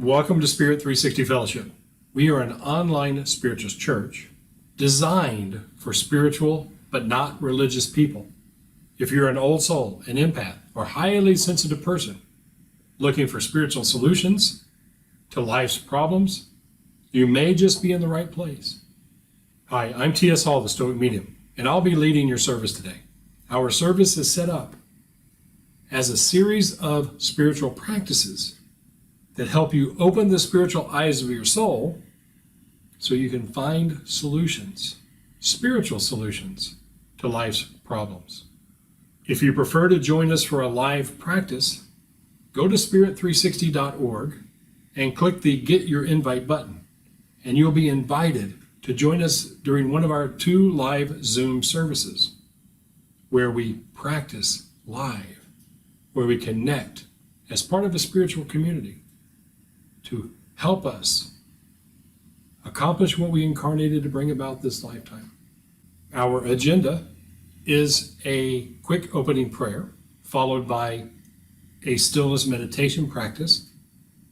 Welcome to Spirit360 Fellowship. We are an online spiritualist church designed for spiritual but not religious people. If you're an old soul, an empath, or highly sensitive person looking for spiritual solutions to life's problems, you may just be in the right place. Hi, I'm T.S. Hall, the Stoic Medium, and I'll be leading your service today. Our service is set up as a series of spiritual practices that help you open the spiritual eyes of your soul so you can find solutions, spiritual solutions to life's problems. If you prefer to join us for a live practice, go to spirit360.org and click the Get Your Invite button, and you'll be invited to join us during one of our 2 live Zoom services where we practice live, where we connect as part of a spiritual community to help us accomplish what we incarnated to bring about this lifetime. Our agenda is a quick opening prayer, followed by a stillness meditation practice,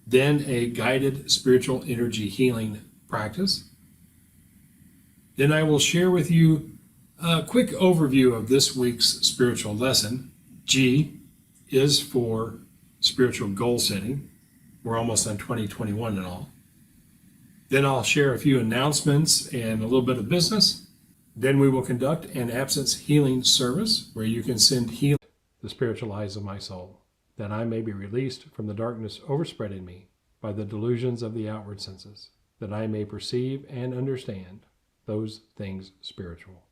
then a guided spiritual energy healing practice. Then I will share with you a quick overview of this week's spiritual lesson. G is for spiritual goal setting. We're almost on 2021 and all. Then I'll share a few announcements and a little bit of business. Then we will conduct an absence healing service where you can send healing to the spiritual eyes of my soul, that I may be released from the darkness overspreading me by the delusions of the outward senses, that I may perceive and understand those things spiritual.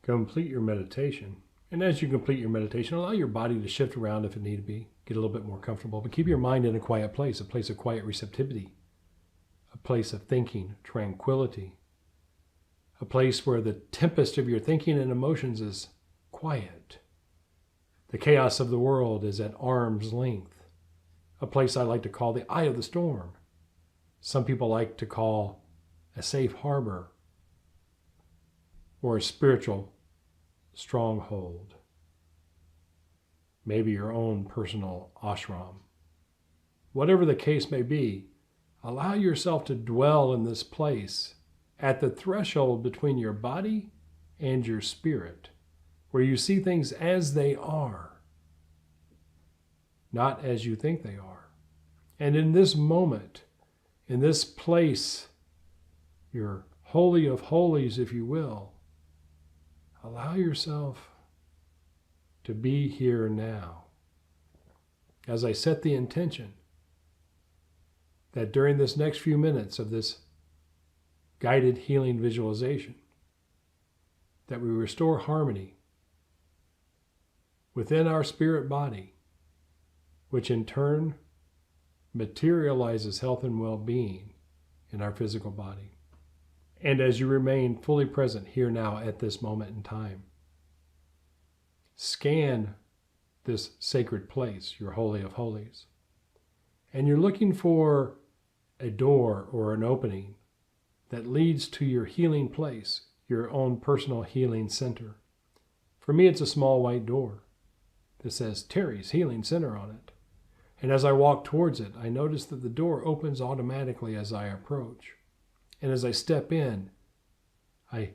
complete your meditation. And as you complete your meditation, allow your body to shift around if it need to be, get a little bit more comfortable, but keep your mind in a place of quiet receptivity, a place of thinking, tranquility, a place where the tempest of your thinking and emotions is quiet. The chaos of the world is at arm's length, a place I like to call the eye of the storm. Some people like to call a safe harbor or a spiritual stronghold. Maybe your own personal ashram. Whatever the case may be, allow yourself to dwell in this place at the threshold between your body and your spirit, where you see things as they are, not as you think they are. And in this moment, in this place, your holy of holies, if you will, allow yourself to be here now. As I set the intention that during this next few minutes of this guided healing visualization, that we restore harmony within our spirit body, which in turn materializes health and well-being in our physical body. And as you remain fully present here now at this moment in time, scan this sacred place, your Holy of Holies, and you're looking for a door or an opening that leads to your healing place, your own personal healing center. For me, it's a small white door that says Terry's Healing Center on it. And as I walk towards it, I notice that the door opens automatically as I approach. And as I step in, I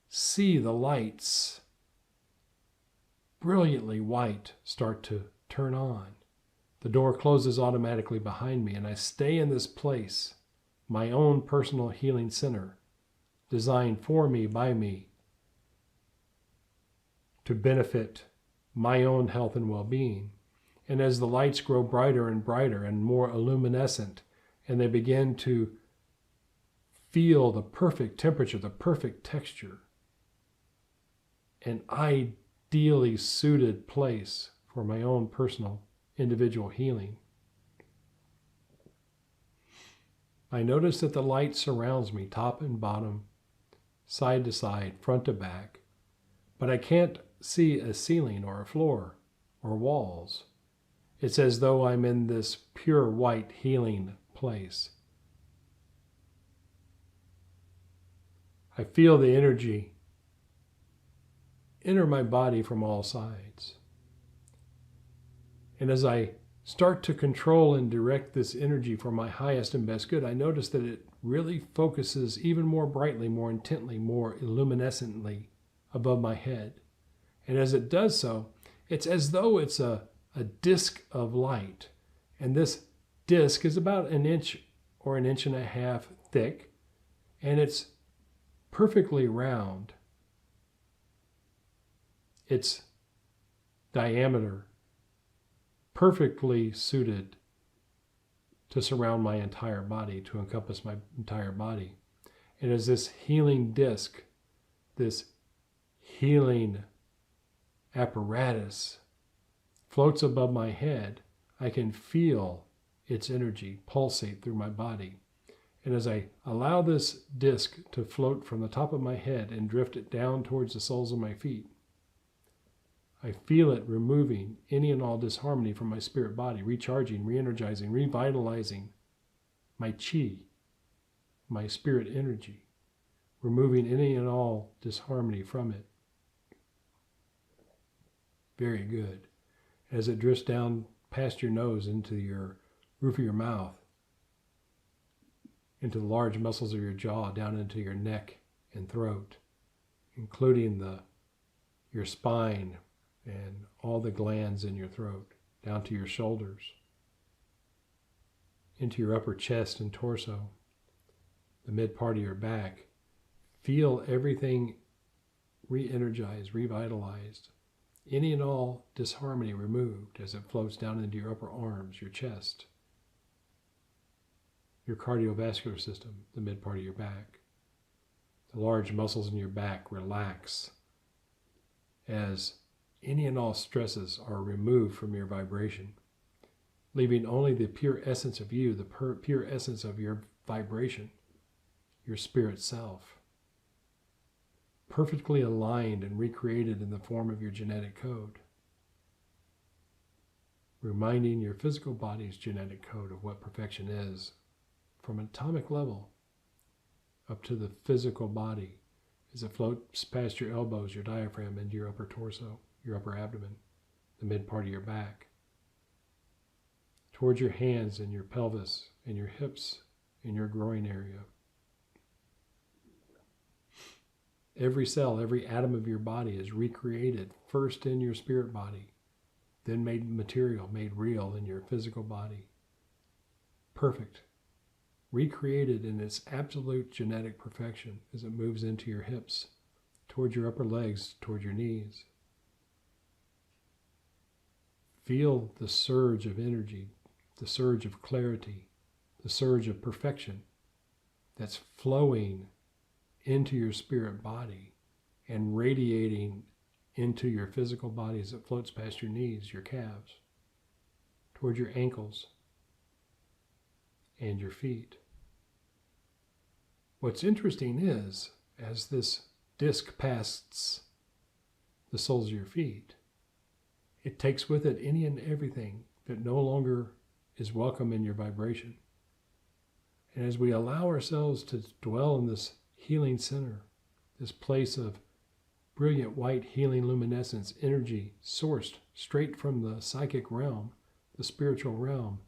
see the lights, brilliantly white, start to turn on. The door closes automatically behind me, and I stay in this place, my own personal healing center, designed for me, by me, to benefit my own health and well-being. And as the lights grow brighter and brighter and more illuminescent, and they begin to feel the perfect temperature, the perfect texture, an ideally suited place for my own personal individual healing, I notice that the light surrounds me, top and bottom, side to side, front to back, but I can't see a ceiling or a floor or walls. It's as though I'm in this pure white healing place. I feel the energy enter my body from all sides. And as I start to control and direct this energy for my highest and best good, I notice that it really focuses even more brightly, more intently, more illuminescently above my head. And as it does so, it's as though it's a disc of light. And this disc is about an inch or an inch and a half thick, and it's perfectly round. Its diameter perfectly suited to surround my entire body, to encompass my entire body. And as this healing disc, this healing apparatus floats above my head, I can feel its energy pulsate through my body. And as I allow this disc to float from the top of my head and drift it down towards the soles of my feet, I feel it removing any and all disharmony from my spirit body, recharging, re-energizing, revitalizing my chi, my spirit energy, removing any and all disharmony from it. Very good. As it drifts down past your nose into your roof of your mouth, into the large muscles of your jaw, down into your neck and throat, including your spine and all the glands in your throat, down to your shoulders, into your upper chest and torso, the mid part of your back. Feel everything re-energized, revitalized, any and all disharmony removed as it floats down into your upper arms, your chest, your cardiovascular system, the mid part of your back. The large muscles in your back relax as any and all stresses are removed from your vibration, leaving only the pure essence of you, the pure essence of your vibration, your spirit self, perfectly aligned and recreated in the form of your genetic code, reminding your physical body's genetic code of what perfection is, from an atomic level up to the physical body as it floats past your elbows, your diaphragm, into your upper torso, your upper abdomen, the mid part of your back, towards your hands and your pelvis and your hips and your groin area. Every cell, every atom of your body is recreated first in your spirit body, then made material, made real in your physical body. Perfect. Recreated in its absolute genetic perfection as it moves into your hips, towards your upper legs, towards your knees. Feel the surge of energy, the surge of clarity, the surge of perfection that's flowing into your spirit body and radiating into your physical body as it floats past your knees, your calves, toward your ankles and your feet. What's interesting is, as this disc passes the soles of your feet, it takes with it any and everything that no longer is welcome in your vibration. And as we allow ourselves to dwell in this healing center, this place of brilliant white healing luminescence, energy sourced straight from the psychic realm, the spiritual realm,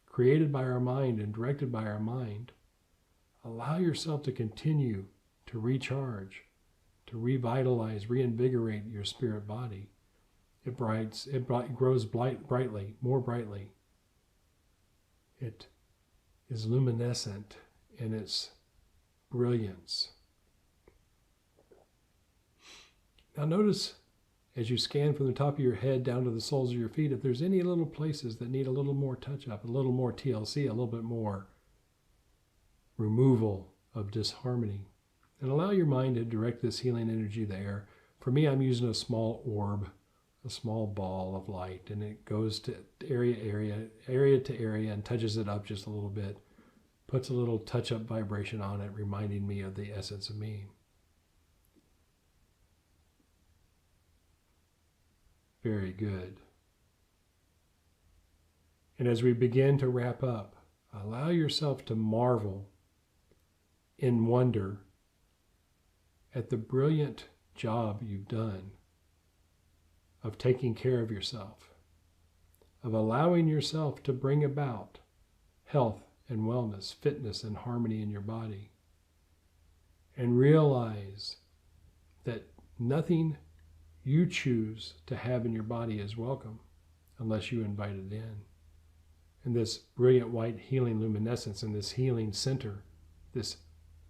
created by our mind and directed by our mind, allow yourself to continue to recharge, to revitalize, reinvigorate your spirit body. It grows brightly, more brightly. It is luminescent in its brilliance. Now notice, as you scan from the top of your head down to the soles of your feet, if there's any little places that need a little more touch-up, a little more TLC, a little bit more removal of disharmony. And allow your mind to direct this healing energy there. For me, I'm using a small orb, a small ball of light, and it goes to area to area and touches it up just a little bit, puts a little touch-up vibration on it, reminding me of the essence of me. Very good. And as we begin to wrap up, allow yourself to marvel in wonder at the brilliant job you've done of taking care of yourself, of allowing yourself to bring about health and wellness, fitness and harmony in your body. And realize that nothing you choose to have in your body is welcome unless you invite it in. And this brilliant white healing luminescence and this healing center, this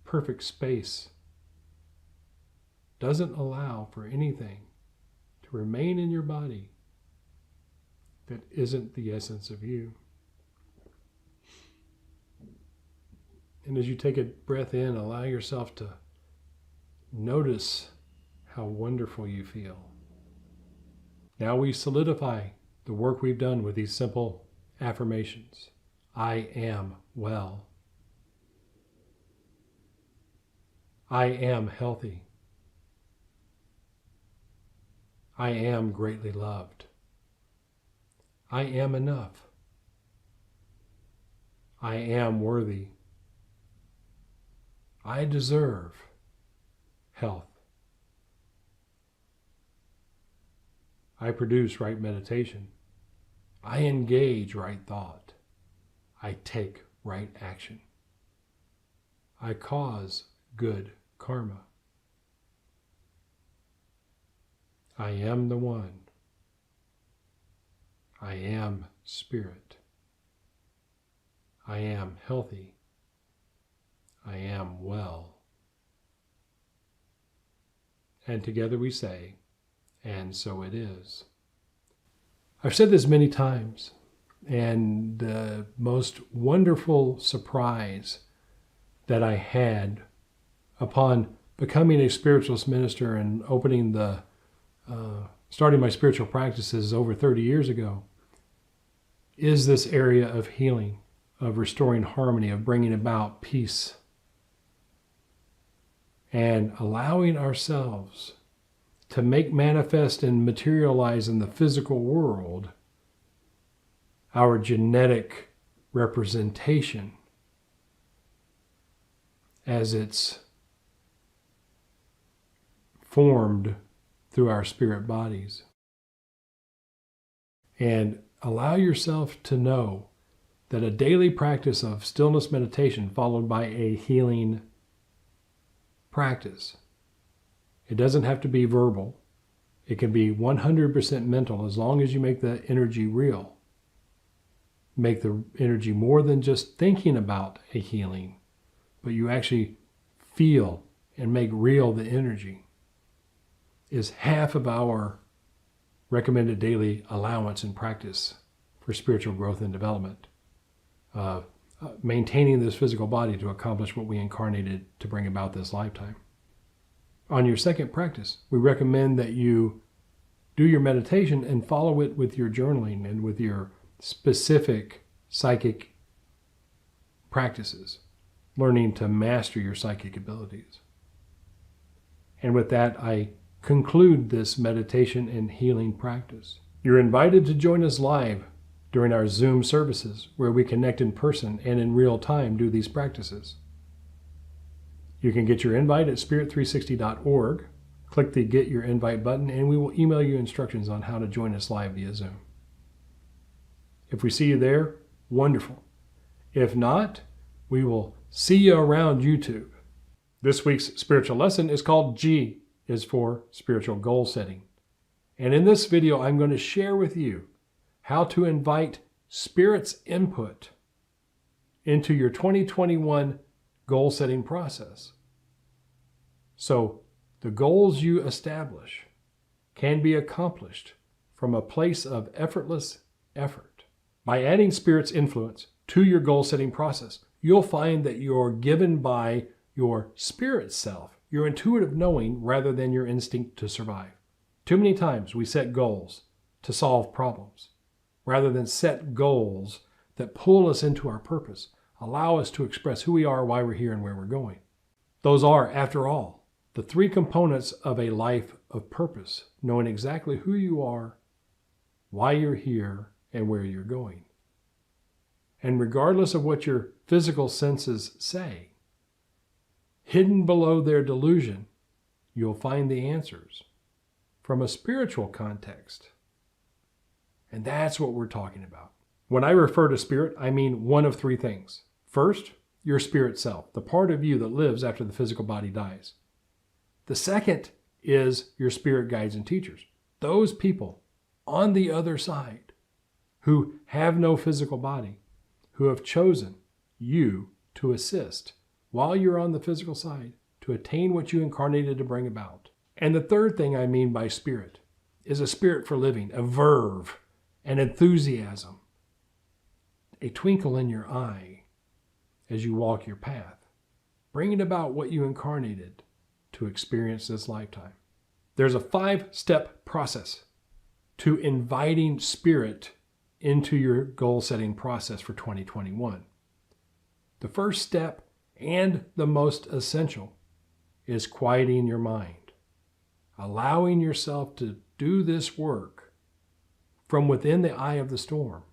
perfect space, doesn't allow for anything to remain in your body that isn't the essence of you. And as you take a breath in, allow yourself to notice how wonderful you feel. Now we solidify the work we've done with these simple affirmations. I am well. I am healthy. I am greatly loved. I am enough. I am worthy. I deserve health. I produce right meditation. I engage right thought. I take right action. I cause good karma. I am the one. I am spirit. I am healthy. I am well. And together we say, and so it is. I've said this many times, and the most wonderful surprise that I had upon becoming a spiritualist minister and opening the starting my spiritual practices over 30 years ago, is this area of healing, of restoring harmony, of bringing about peace, and allowing ourselves to make manifest and materialize in the physical world our genetic representation as it's formed through our spirit bodies. And allow yourself to know that a daily practice of stillness meditation followed by a healing practice, it doesn't have to be verbal. It can be 100% mental as long as you make the energy real. Make the energy more than just thinking about a healing, but you actually feel and make real the energy, is half of our recommended daily allowance and practice for spiritual growth and development. Maintaining this physical body to accomplish what we incarnated to bring about this lifetime. On your second practice, we recommend that you do your meditation and follow it with your journaling and with your specific psychic practices, learning to master your psychic abilities. And with that, I conclude this meditation and healing practice. You're invited to join us live during our Zoom services, where we connect in person and in real time do these practices. You can get your invite at spirit360.org. Click the Get Your Invite button, and we will email you instructions on how to join us live via Zoom. If we see you there, wonderful. If not, we will see you around YouTube. This week's spiritual lesson is called G is for spiritual goal setting. And in this video, I'm going to share with you how to invite Spirit's input into your 2021 goal setting process. So the goals you establish can be accomplished from a place of effortless effort. By adding Spirit's influence to your goal setting process, you'll find that you're given by your spirit self, your intuitive knowing, rather than your instinct to survive. Too many times we set goals to solve problems, rather than set goals that pull us into our purpose, allow us to express who we are, why we're here, and where we're going. Those are, after all, the three components of a life of purpose: knowing exactly who you are, why you're here, and where you're going. And regardless of what your physical senses say, hidden below their delusion, you'll find the answers from a spiritual context. And that's what we're talking about. When I refer to spirit, I mean one of three things. First, your spirit self, the part of you that lives after the physical body dies. The second is your spirit guides and teachers, those people on the other side who have no physical body, who have chosen you to assist while you're on the physical side to attain what you incarnated to bring about. And the third thing I mean by spirit is a spirit for living, a verve, an enthusiasm, a twinkle in your eye as you walk your path, bringing about what you incarnated to experience this lifetime. There's a 5-step process to inviting spirit into your goal-setting process for 2021. The first step, and the most essential, is quieting your mind, allowing yourself to do this work from within the eye of the storm,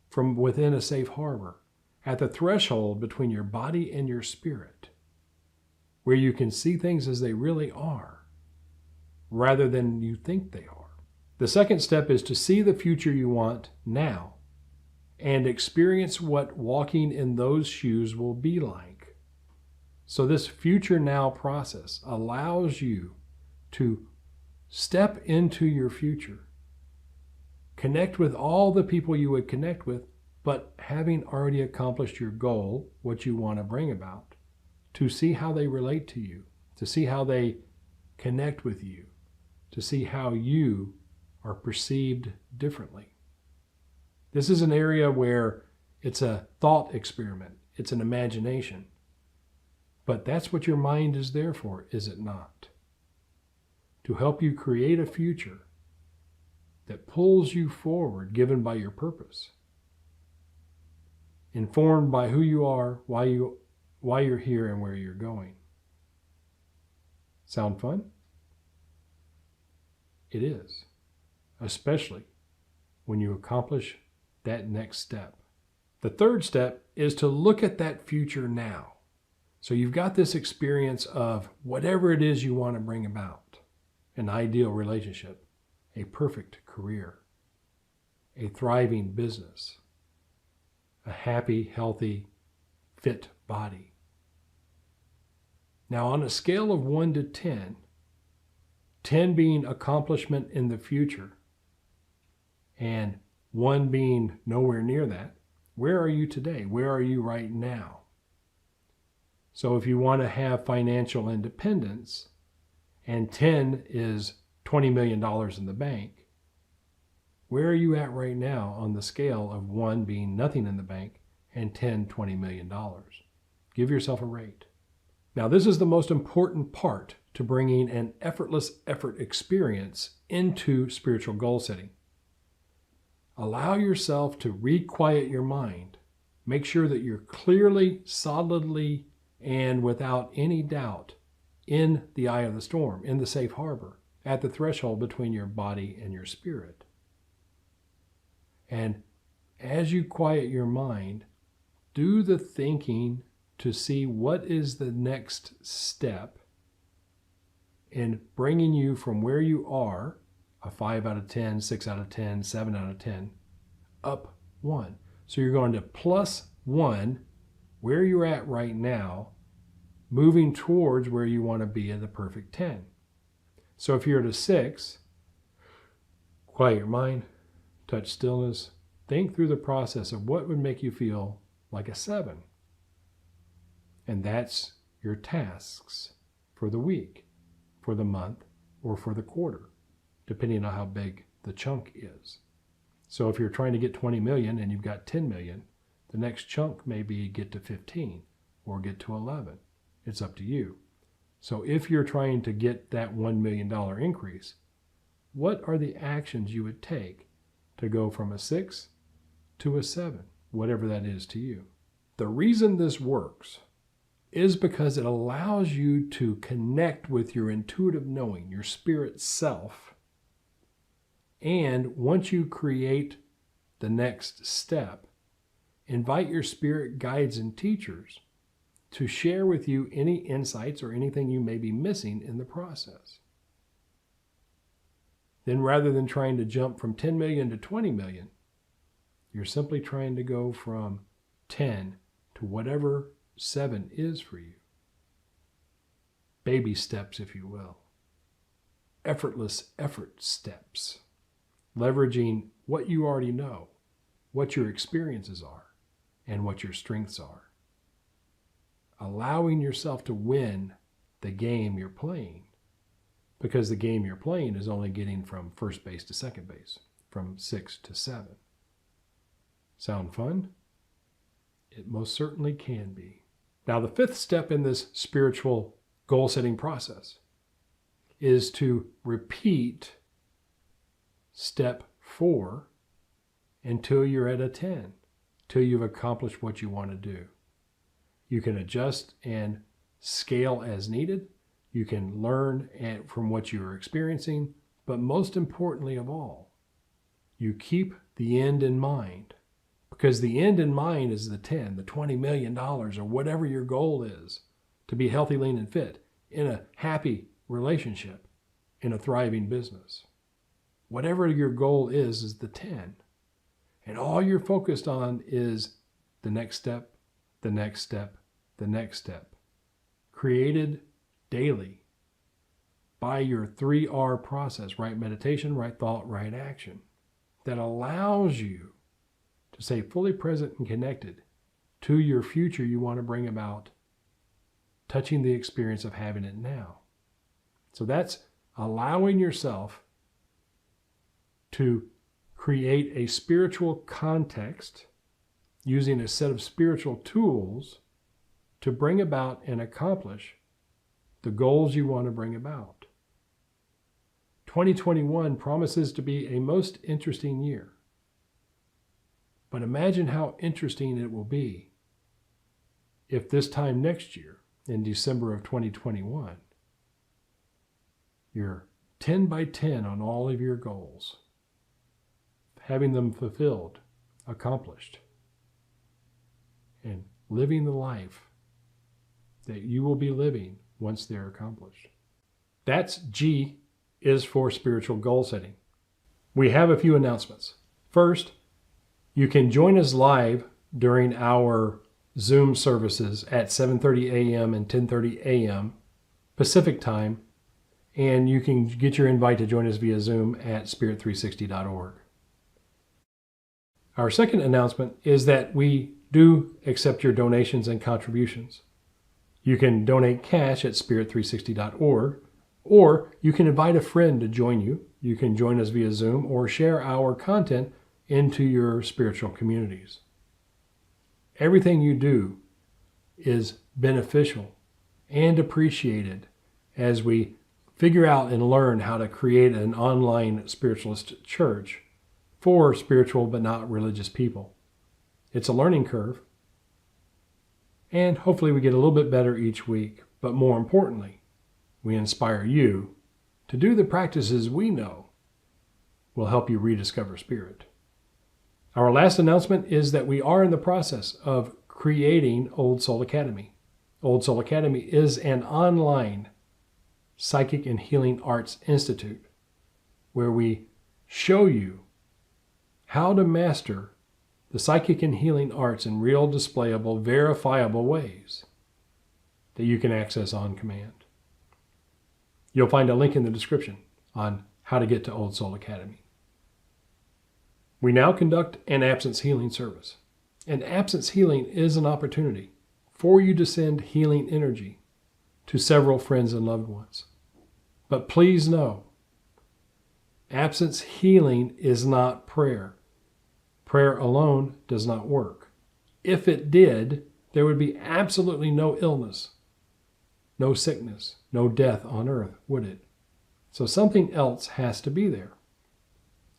from within a safe harbor, at the threshold between your body and your spirit, where you can see things as they really are, rather than you think they are. The second step is to see the future you want now and experience what walking in those shoes will be like. So this future now process allows you to step into your future, connect with all the people you would connect with, but having already accomplished your goal, what you want to bring about, to see how they relate to you, to see how they connect with you, to see how you are perceived differently. This is an area where it's a thought experiment, it's an imagination. But that's what your mind is there for, is it not? to help you create a future that pulls you forward, given by your purpose, informed by who you are, why you're here, and where you're going. Sound fun? It is, especially when you accomplish that next step. The third step is to look at that future now. So you've got this experience of whatever it is you want to bring about: an ideal relationship, a perfect career, a thriving business, a happy, healthy, fit body. Now, on a scale of 1 to 10, 10 being accomplishment in the future and 1 being nowhere near that, where are you today? Where are you right now? So if you want to have financial independence and 10 is $20 million in the bank, where are you at right now on the scale of 1 being nothing in the bank and 10, $20 million? Give yourself a rate. Now, this is the most important part to bringing an effortless effort experience into spiritual goal setting. Allow yourself to requiet your mind. Make sure that you're clearly, solidly, and without any doubt in the eye of the storm, in the safe harbor, at the threshold between your body and your spirit. And as you quiet your mind, do the thinking to see what is the next step in bringing you from where you are, a 5 out of 10, 6 out of 10, 7 out of 10, up 1. So you're going to +1 where you're at right now, moving towards where you want to be at the perfect 10. So if you're at a 6, quiet your mind, touch stillness, think through the process of what would make you feel like a 7. And that's your tasks for the week, for the month, or for the quarter, depending on how big the chunk is. So if you're trying to get 20 million and you've got 10 million, the next chunk may be get to 15 or get to 11. It's up to you. So if you're trying to get that $1 million increase, what are the actions you would take to go from a 6 to a 7, whatever that is to you? The reason this works is because it allows you to connect with your intuitive knowing, your spirit self. And once you create the next step, invite your spirit guides and teachers to share with you any insights or anything you may be missing in the process. Then rather than trying to jump from 10 million to 20 million, you're simply trying to go from 10 to whatever 7 is for you. Baby steps, if you will. Effortless effort steps. Leveraging what you already know, what your experiences are, and what your strengths are. Allowing yourself to win the game you're playing, because the game you're playing is only getting from first base to second base, from 6 to 7. Sound fun? It most certainly can be. Now, the 5th step in this spiritual goal-setting process is to repeat step 4 until you're at a 10, till you've accomplished what you want to do. You can adjust and scale as needed. You can learn from what you're experiencing, but most importantly of all, you keep the end in mind. Because the end in mind is the 10, the $20 million, or whatever your goal is, to be healthy, lean, and fit, in a happy relationship, in a thriving business. Whatever your goal is the 10. And all you're focused on is the next step, the next step, the next step. Created daily by your 3R process, right meditation, right thought, right action, that allows you to stay fully present and connected to your future you want to bring about, touching the experience of having it now. So that's allowing yourself to create a spiritual context using a set of spiritual tools to bring about and accomplish the goals you want to bring about. 2021 promises to be a most interesting year. But imagine how interesting it will be if this time next year, in December of 2021, you're 10 by 10 on all of your goals, having them fulfilled, accomplished, and living the life that you will be living once they're accomplished. That's G is for spiritual goal setting. We have a few announcements. First, you can join us live during our Zoom services at 7:30 a.m. and 10:30 a.m. Pacific time, and you can get your invite to join us via Zoom at spirit360.org. Our second announcement is that we do accept your donations and contributions. You can donate cash at spirit360.org, or you can invite a friend to join you. You can join us via Zoom or share our content into your spiritual communities. Everything you do is beneficial and appreciated as we figure out and learn how to create an online spiritualist church for spiritual but not religious people. It's a learning curve, and hopefully we get a little bit better each week. But more importantly, we inspire you to do the practices we know will help you rediscover spirit. Our last announcement is that we are in the process of creating Old Soul Academy. Old Soul Academy is an online psychic and healing arts institute where we show you how to master the psychic and healing arts in real, displayable, verifiable ways that you can access on command. You'll find a link in the description on how to get to Old Soul Academy. We now conduct an absence healing service. And absence healing is an opportunity for you to send healing energy to several friends and loved ones. But please know, absence healing is not prayer. Prayer alone does not work. If it did, there would be absolutely no illness, no sickness, no death on earth, would it? So something else has to be there.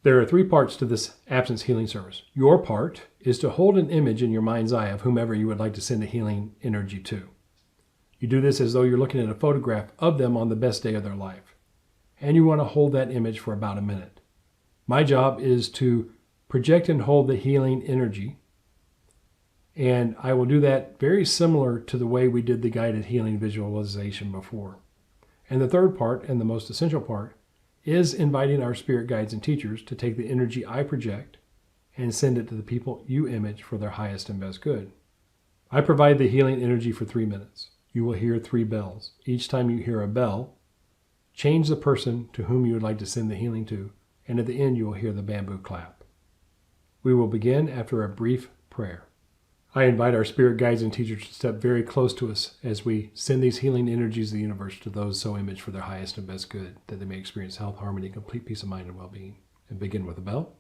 There are 3 parts to this absence healing service. Your part is to hold an image in your mind's eye of whomever you would like to send a healing energy to. You do this as though you're looking at a photograph of them on the best day of their life. And you want to hold that image for about a minute. My job is to project and hold the healing energy. And I will do that very similar to the way we did the guided healing visualization before. And the third part, and the most essential part, is inviting our spirit guides and teachers to take the energy I project and send it to the people you image for their highest and best good. I provide the healing energy for 3 minutes. You will hear 3 bells. Each time you hear a bell, change the person to whom you would like to send the healing to, and at the end you will hear the bamboo clap. We will begin after a brief prayer. I invite our spirit guides and teachers to step very close to us as we send these healing energies of the universe to those so imaged for their highest and best good, that they may experience health, harmony, complete peace of mind, and well-being. And begin with a bell.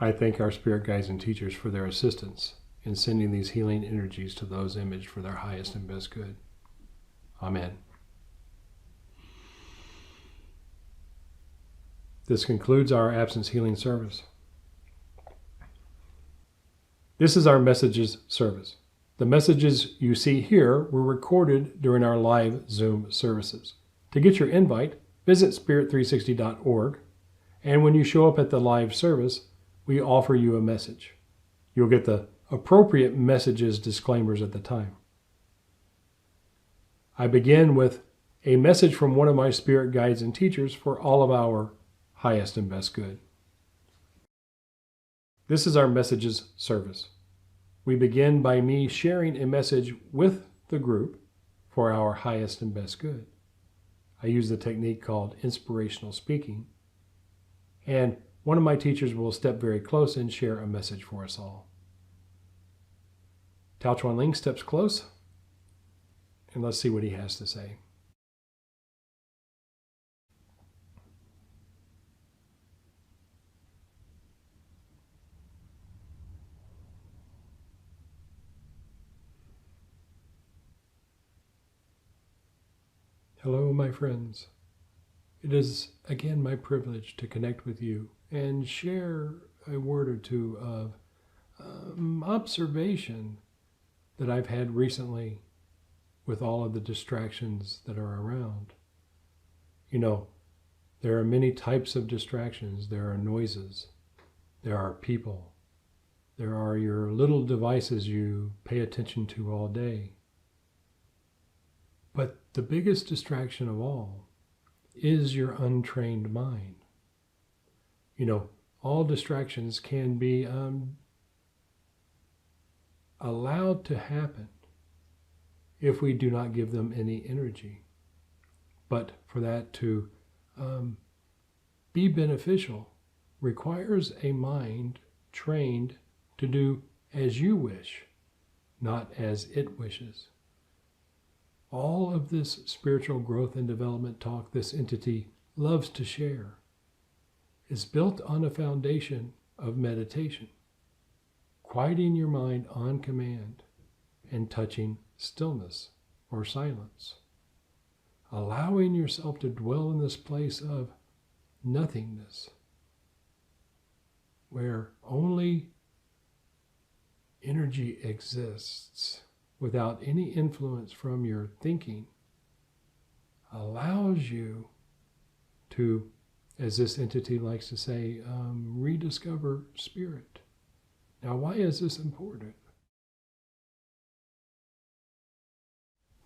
I thank our spirit guides and teachers for their assistance in sending these healing energies to those imaged for their highest and best good. Amen. This concludes our absence healing service. This is our messages service. The messages you see here were recorded during our live Zoom services. To get your invite, visit spirit360.org, and when you show up at the live service, we offer you a message. You'll get the appropriate messages disclaimers at the time. I begin with a message from one of my spirit guides and teachers for all of our highest and best good. This is our messages service. We begin by me sharing a message with the group for our highest and best good. I use the technique called inspirational speaking, and one of my teachers will step very close and share a message for us all. Chuan Ling steps close, and let's see what he has to say. Hello, my friends. It is again my privilege to connect with you and share a word or two of observation that I've had recently with all of the distractions that are around. You know, there are many types of distractions. There are noises, there are people, there are your little devices you pay attention to all day. But the biggest distraction of all is your untrained mind. You know, all distractions can be allowed to happen if we do not give them any energy. But for that to be beneficial requires a mind trained to do as you wish, not as it wishes. All of this spiritual growth and development talk this entity loves to share is built on a foundation of meditation, quieting your mind on command and touching stillness or silence, allowing yourself to dwell in this place of nothingness, where only energy exists without any influence from your thinking, allows you to, as this entity likes to say, rediscover spirit. Now, why is this important?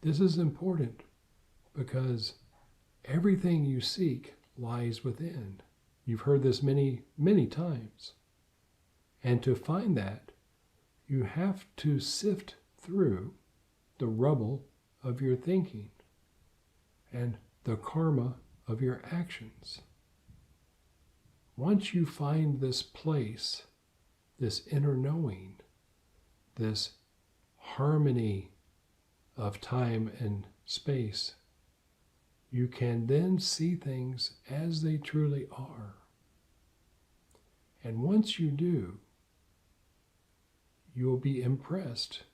This is important because everything you seek lies within. You've heard this many, many times. And to find that, you have to sift through the rubble of your thinking and the karma of your actions. Once you find this place, this inner knowing, this harmony of time and space, you can then see things as they truly are. And once you do, you will be impressed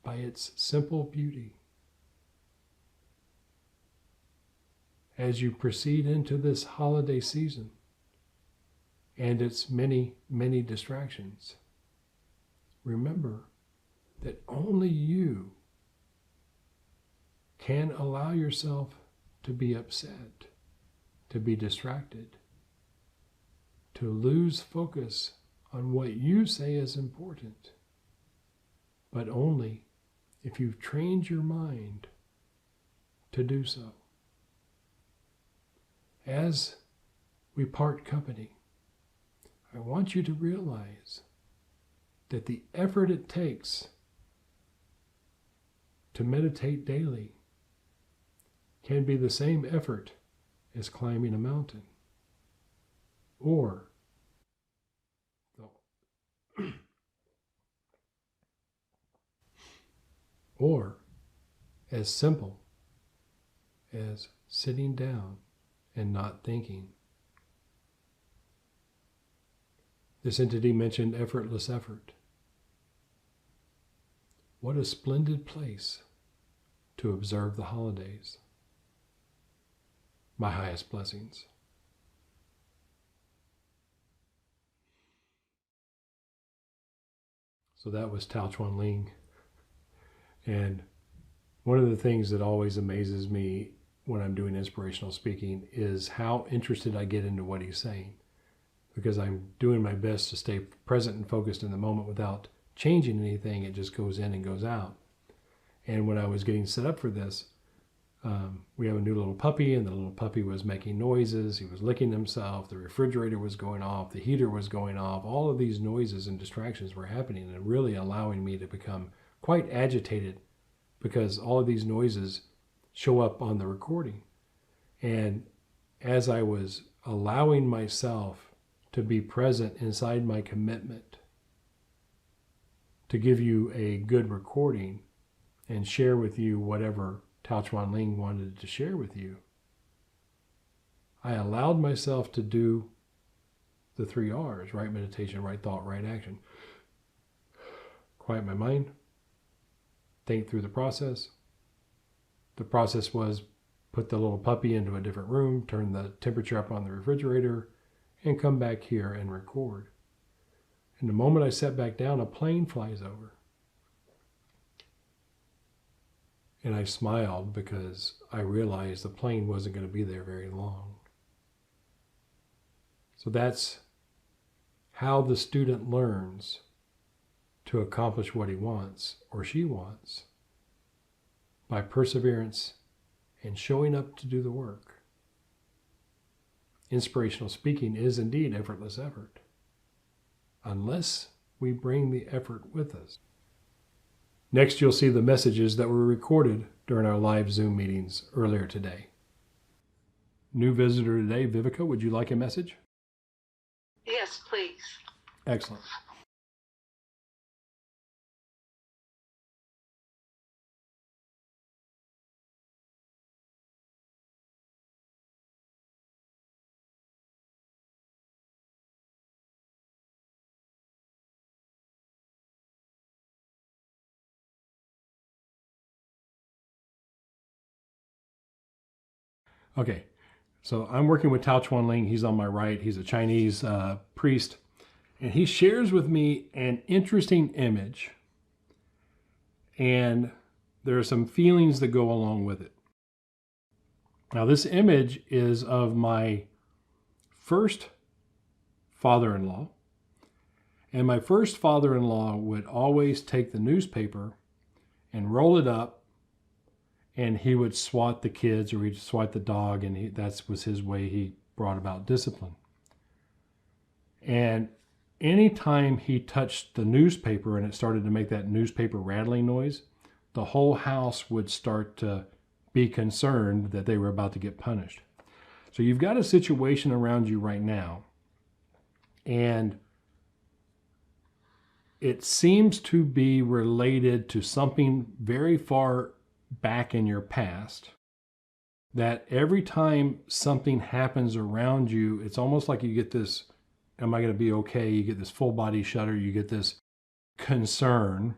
by its simple beauty. As you proceed into this holiday season and its many, many distractions, remember that only you can allow yourself to be upset, to be distracted, to lose focus on what you say is important, but only if you've trained your mind to do so. As we part company, I want you to realize that the effort it takes to meditate daily can be the same effort as climbing a mountain, or as simple as sitting down and not thinking. This entity mentioned effortless effort. What a splendid place to observe the holidays. My highest blessings. So that was Chuan Ling. And one of the things that always amazes me when I'm doing inspirational speaking is how interested I get into what he's saying, because I'm doing my best to stay present and focused in the moment without changing anything. It just goes in and goes out. And when I was getting set up for this, we have a new little puppy, and the little puppy was making noises. He was licking himself. The refrigerator was going off. The heater was going off. All of these noises and distractions were happening and really allowing me to become quite agitated, because all of these noises show up on the recording. And as I was allowing myself to be present inside my commitment to give you a good recording and share with you whatever Chuan Ling wanted to share with you, I allowed myself to do the 3 R's: right meditation, right thought, right action. Quiet my mind, think through the process. The process was put the little puppy into a different room, turn the temperature up on the refrigerator, and come back here and record. And the moment I sat back down, a plane flies over. And I smiled because I realized the plane wasn't going to be there very long. So that's how the student learns to accomplish what he wants or she wants, by perseverance and showing up to do the work. Inspirational speaking is indeed effortless effort, unless we bring the effort with us. Next, you'll see the messages that were recorded during our live Zoom meetings earlier today. New visitor today, Viveca, would you like a message? Yes, please. Excellent. Okay, so I'm working with Chuan Ling. He's on my right. He's a Chinese priest. And he shares with me an interesting image. And there are some feelings that go along with it. Now, this image is of my first father-in-law. And my first father-in-law would always take the newspaper and roll it up, and he would swat the kids, or he'd swat the dog, and that was his way he brought about discipline. And anytime he touched the newspaper and it started to make that newspaper rattling noise, the whole house would start to be concerned that they were about to get punished. So you've got a situation around you right now, and it seems to be related to something very far back in your past, that every time something happens around you, it's almost like you get this, am I going to be okay? You get this full body shudder. You get this concern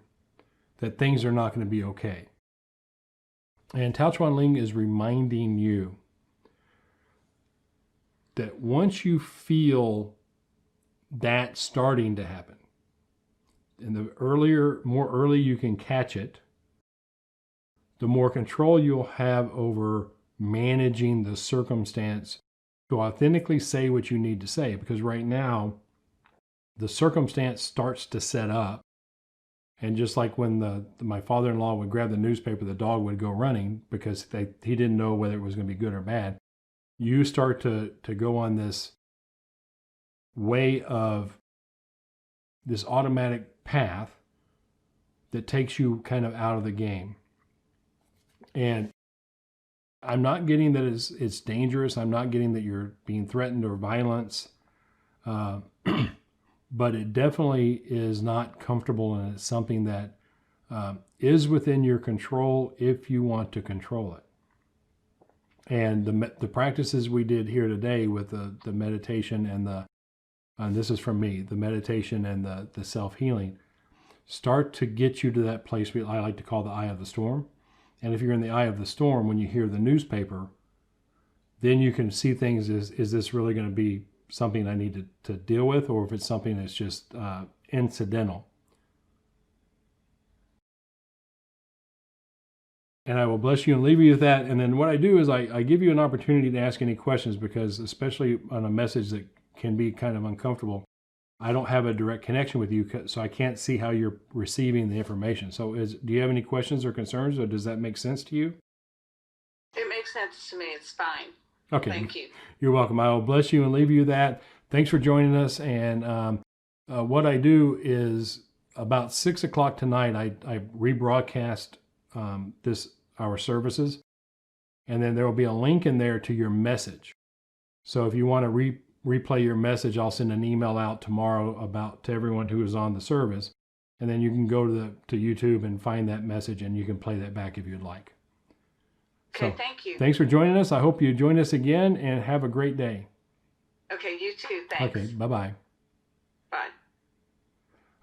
that things are not going to be okay. And Chuan Ling is reminding you that once you feel that starting to happen, and the more early you can catch it, the more control you'll have over managing the circumstance to authentically say what you need to say. Because right now, the circumstance starts to set up. And just like when my father-in-law would grab the newspaper, the dog would go running because he didn't know whether it was going to be good or bad. You start to go on this way of this automatic path that takes you kind of out of the game. And I'm not getting that it's dangerous. I'm not getting that you're being threatened or violence. But it definitely is not comfortable, and it's something that is within your control if you want to control it. And the practices we did here today with the meditation and the and this is from me, the meditation and the self-healing, start to get you to that place I like to call the eye of the storm. And if you're in the eye of the storm, when you hear the newspaper, then you can see things as, is this really going to be something I need to deal with, or if it's something that's just incidental. And I will bless you and leave you with that. And then what I do is I give you an opportunity to ask any questions, because especially on a message that can be kind of uncomfortable, I don't have a direct connection with you, so I can't see how you're receiving the information. So do you have any questions or concerns, or does that make sense to you? It makes sense to me. It's fine. Okay. Thank you. You're welcome. I will bless you and leave you that. Thanks for joining us. And what I do is about 6 o'clock tonight, I rebroadcast our services, and then there will be a link in there to your message. So if you want to replay your message, I'll send an email out tomorrow to everyone who is on the service, and then you can go to YouTube and find that message, and you can play that back if you'd like. Okay, So, thank you. Thanks for joining us. I hope you join us again, and have a great day. Okay, you too. Thanks. Okay, bye-bye. Bye.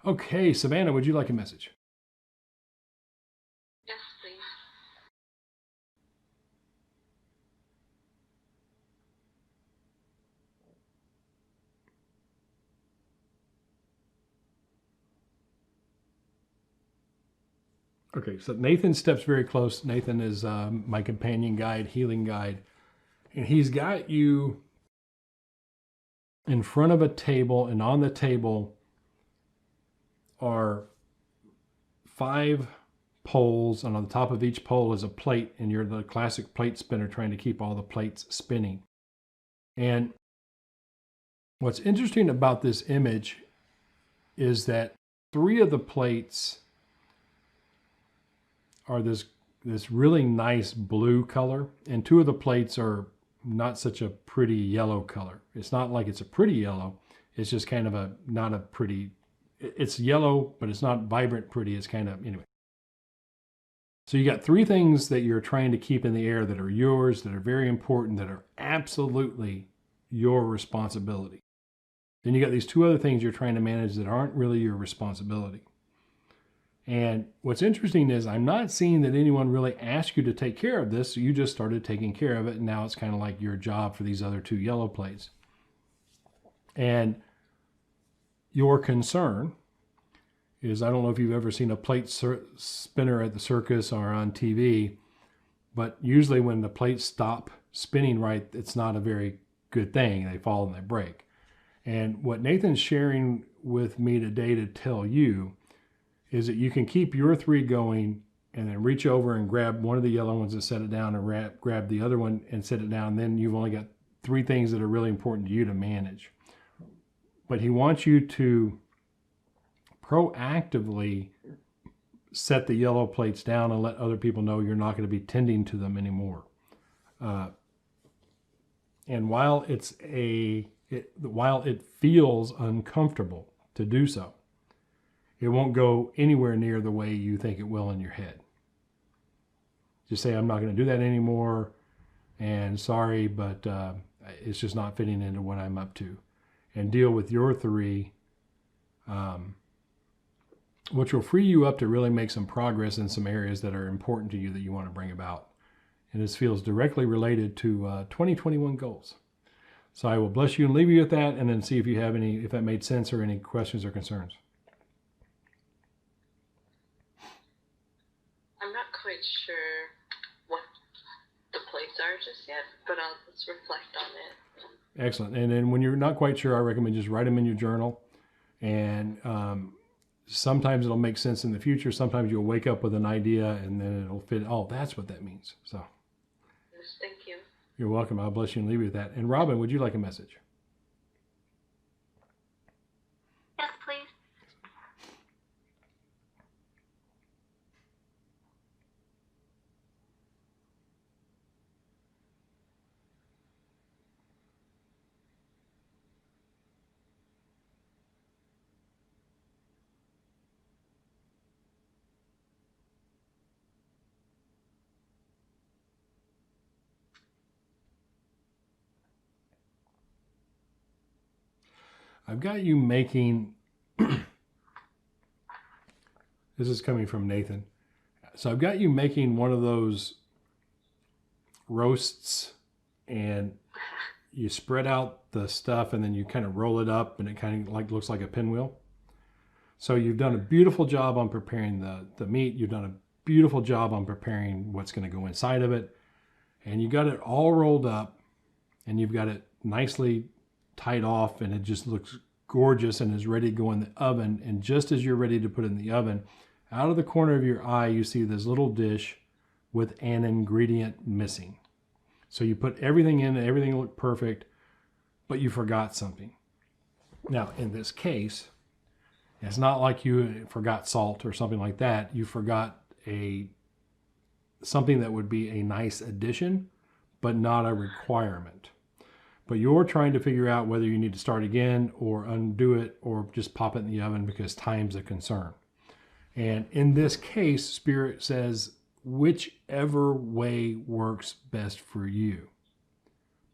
Okay, Savannah, would you like a message? Yes, please. Okay, so Nathan steps very close. Nathan is my companion guide, healing guide, and he's got you in front of a table, and on the table are 5 poles, and on the top of each pole is a plate, and you're the classic plate spinner trying to keep all the plates spinning. And what's interesting about this image is that 3 of the plates are this really nice blue color, and 2 of the plates are not such a pretty yellow color. It's not like it's a pretty yellow. It's just kind of not a pretty, it's yellow, but it's not vibrant pretty. It's kind of, anyway. So you got 3 things that you're trying to keep in the air that are yours, that are very important, that are absolutely your responsibility. Then you got these 2 other things you're trying to manage that aren't really your responsibility. And what's interesting is I'm not seeing that anyone really asked you to take care of this. So you just started taking care of it, and now it's kind of like your job for these other 2 yellow plates. And your concern is, I don't know if you've ever seen a plate spinner at the circus or on TV, but usually when the plates stop spinning right, it's not a very good thing. They fall and they break. And what Nathan's sharing with me today to tell you is that you can keep your 3 going, and then reach over and grab one of the yellow ones and set it down, and grab the other one and set it down. And then you've only got 3 things that are really important to you to manage. But he wants you to proactively set the yellow plates down and let other people know you're not going to be tending to them anymore. And while it feels uncomfortable to do so, it won't go anywhere near the way you think it will in your head. Just say, I'm not going to do that anymore, and sorry, but it's just not fitting into what I'm up to. And deal with your 3, which will free you up to really make some progress in some areas that are important to you that you want to bring about. And this feels directly related to 2021 goals. So I will bless you and leave you with that, and then see if you have if that made sense, or any questions or concerns. I'm not quite sure what the plates are just yet, but let's reflect on it. Excellent. And then when you're not quite sure, I recommend just write them in your journal. And sometimes it'll make sense in the future. Sometimes you'll wake up with an idea, and then it'll fit. Oh, that's what that means. So Yes, thank you. You're welcome. I'll bless you and leave you with that. And Robin, would you like a message? Yes, please. I've got you making, this is coming from Nathan. So I've got you making one of those roasts, and you spread out the stuff and then you kind of roll it up and it kind of like looks like a pinwheel. So you've done a beautiful job on preparing the meat. You've done a beautiful job on preparing what's going to go inside of it. And you got it all rolled up and you've got it nicely tied off, and it just looks gorgeous and is ready to go in the oven. And just as you're ready to put it in the oven, out of the corner of your eye, you see this little dish with an ingredient missing. So you put everything in, and everything looked perfect, but you forgot something. Now, in this case, it's not like you forgot salt or something like that. You forgot something that would be a nice addition, but not a requirement. But you're trying to figure out whether you need to start again or undo it or just pop it in the oven because time's a concern. And in this case, Spirit says, whichever way works best for you.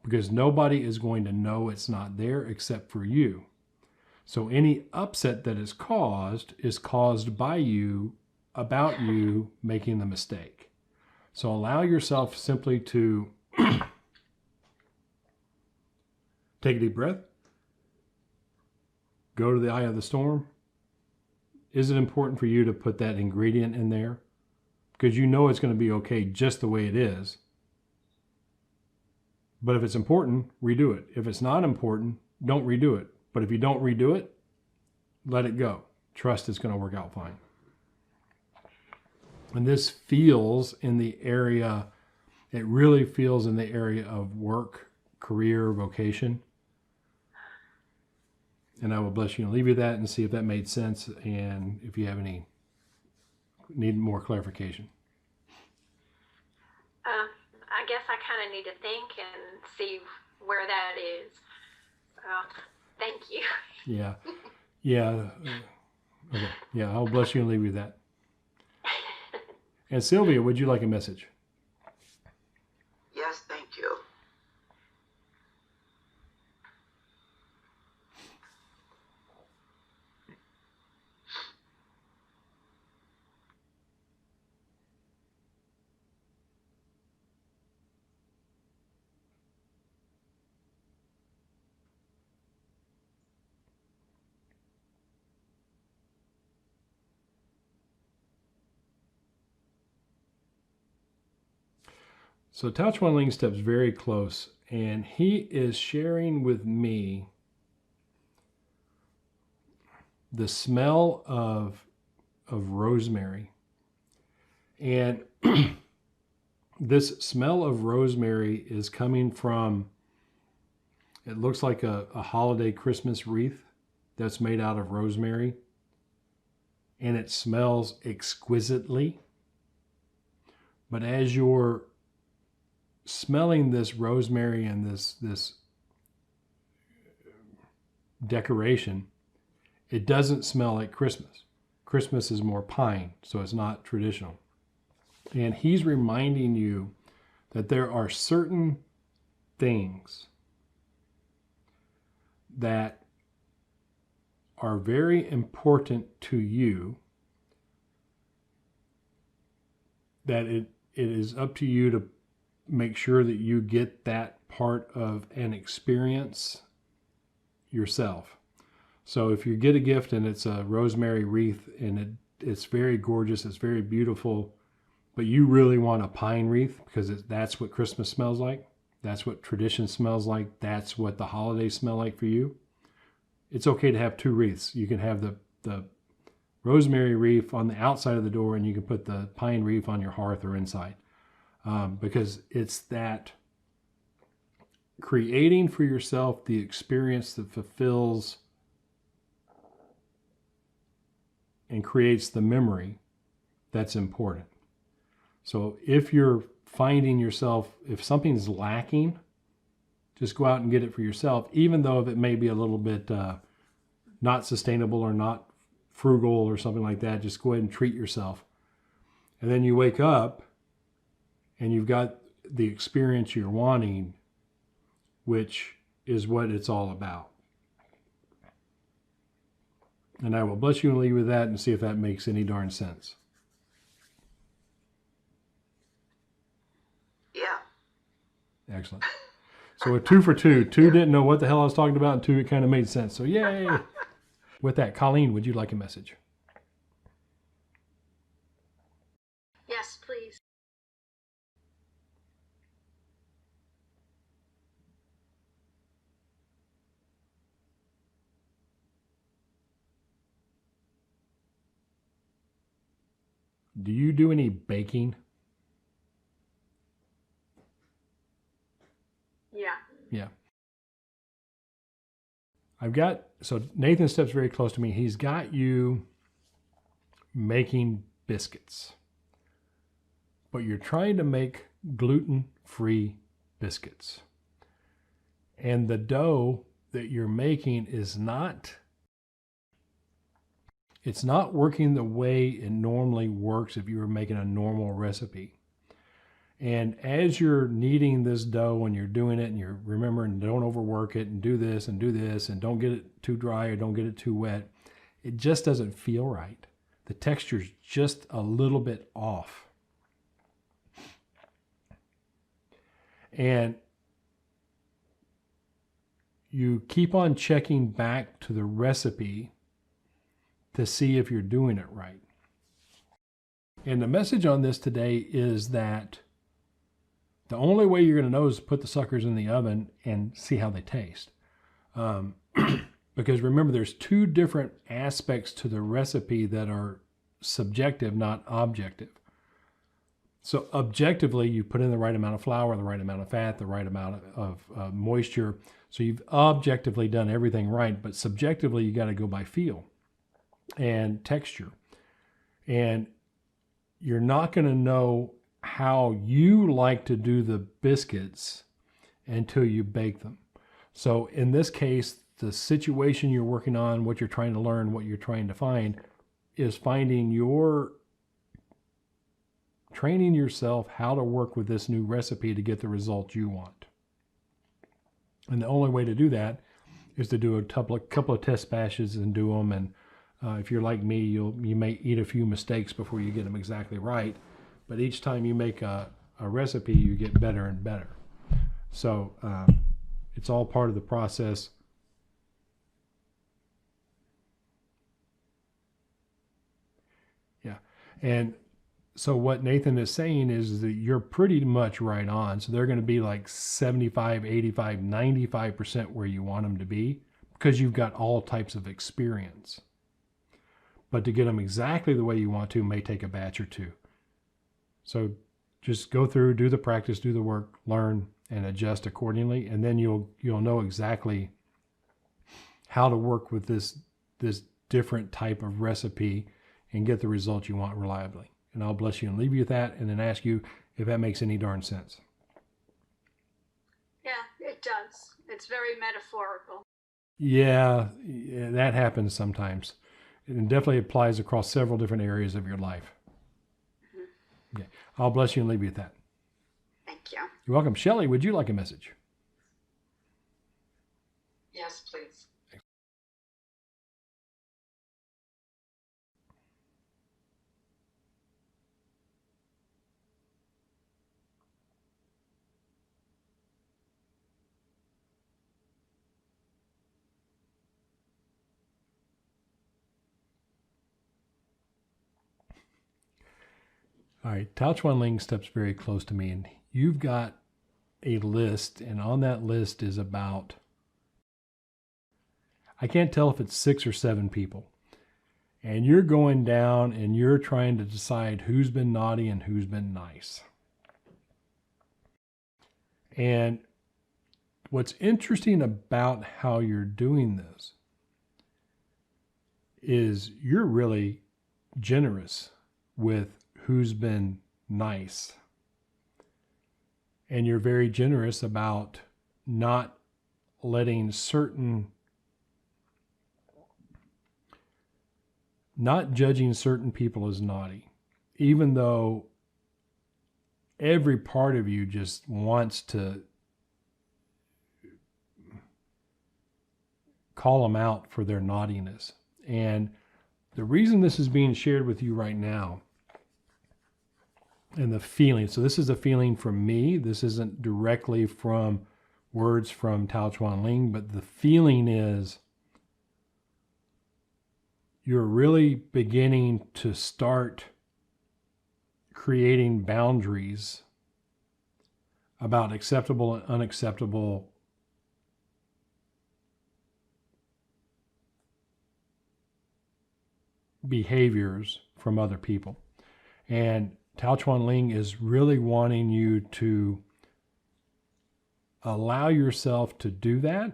Because nobody is going to know it's not there except for you. So any upset that is caused by you, about you making the mistake. So allow yourself simply to take a deep breath. Go to the eye of the storm. Is it important for you to put that ingredient in there? Because you know it's going to be okay just the way it is. But if it's important, redo it. If it's not important, don't redo it. But if you don't redo it, let it go. Trust it's going to work out fine. And this feels in the area, it really feels in the area of work, career, vocation. And I will bless you and leave you that and see if that made sense and if you have need more clarification. I guess I kind of need to think and see where that is. Thank you. Yeah. Yeah. Okay. Yeah, I'll bless you and leave you that. And Sylvia, would you like a message? Yes, thank you. So Tao Chuan Ling steps very close, and he is sharing with me the smell of rosemary. And this smell of rosemary is coming from, it looks like a holiday Christmas wreath that's made out of rosemary. And it smells exquisitely. But as you're smelling this rosemary and this decoration, it doesn't smell like Christmas. Christmas is more pine, so it's not traditional. And he's reminding you that there are certain things that are very important to you, that it is up to you to make sure that you get that part of an experience yourself. So if you get a gift and it's a rosemary wreath and it's very gorgeous, it's very beautiful, but you really want a pine wreath because that's what Christmas smells like, that's what tradition smells like, that's what the holidays smell like for you, it's okay to have two wreaths. You can have the rosemary wreath on the outside of the door, and you can put the pine wreath on your hearth or inside. Because it's that creating for yourself the experience that fulfills and creates the memory that's important. So if you're finding yourself, if something's lacking, just go out and get it for yourself, even though if it may be a little bit not sustainable or not frugal or something like that. Just go ahead and treat yourself. And then you wake up and you've got the experience you're wanting, which is what it's all about. And I will bless you and leave with that and see if that makes any darn sense. Yeah. Excellent. So a 2 for 2. 2 didn't know what the hell I was talking about, and 2, it kind of made sense. So yay. With that, Coleen, would you like a message? Yes, please. Do you do any baking? Yeah. Yeah. So Nathan steps very close to me. He's got you making biscuits, but you're trying to make gluten-free biscuits. And the dough that you're making is it's not working the way it normally works if you were making a normal recipe. And as you're kneading this dough and you're doing it and you're remembering, don't overwork it and do this and don't get it too dry or don't get it too wet, it just doesn't feel right. The texture's just a little bit off. And you keep on checking back to the recipe to see if you're doing it right. And the message on this today is that the only way you're going to know is to put the suckers in the oven and see how they taste. Because remember, there's 2 different aspects to the recipe that are subjective, not objective. So objectively, you put in the right amount of flour, the right amount of fat, the right amount of moisture. So you've objectively done everything right, but subjectively, you got to go by feel and texture. And you're not going to know how you like to do the biscuits until you bake them. So in this case, the situation you're working on, what you're trying to learn, what you're trying to find, is training yourself how to work with this new recipe to get the results you want. And the only way to do that is to do a couple of test batches and do them. And if you're like me, you may eat a few mistakes before you get them exactly right. But each time you make a recipe, you get better and better. So it's all part of the process. Yeah. And so what Nathan is saying is that you're pretty much right on. So they're going to be like 75, 85, 95% where you want them to be because you've got all types of experience. But to get them exactly the way you want to may take a batch or 2. So just go through, do the practice, do the work, learn, and adjust accordingly. And then you'll know exactly how to work with this different type of recipe and get the results you want reliably. And I'll bless you and leave you with that and then ask you if that makes any darn sense. Yeah, it does. It's very metaphorical. Yeah, that happens sometimes. It definitely applies across several different areas of your life. Okay. I'll bless you and leave you with that. Thank you. You're welcome. Shelley, would you like a message? Yes, please. All right. Chuan Ling steps very close to me, and you've got a list, and on that list is about, I can't tell if it's 6 or 7 people. And you're going down and you're trying to decide who's been naughty and who's been nice. And what's interesting about how you're doing this is you're really generous with who's been nice. And you're very generous about not judging certain people as naughty, even though every part of you just wants to call them out for their naughtiness. And the reason this is being shared with you right now, and the feeling, so this is a feeling from me. This isn't directly from words from Chuan Ling, but the feeling is you're really beginning to start creating boundaries about acceptable and unacceptable behaviors from other people. And Chuan Ling is really wanting you to allow yourself to do that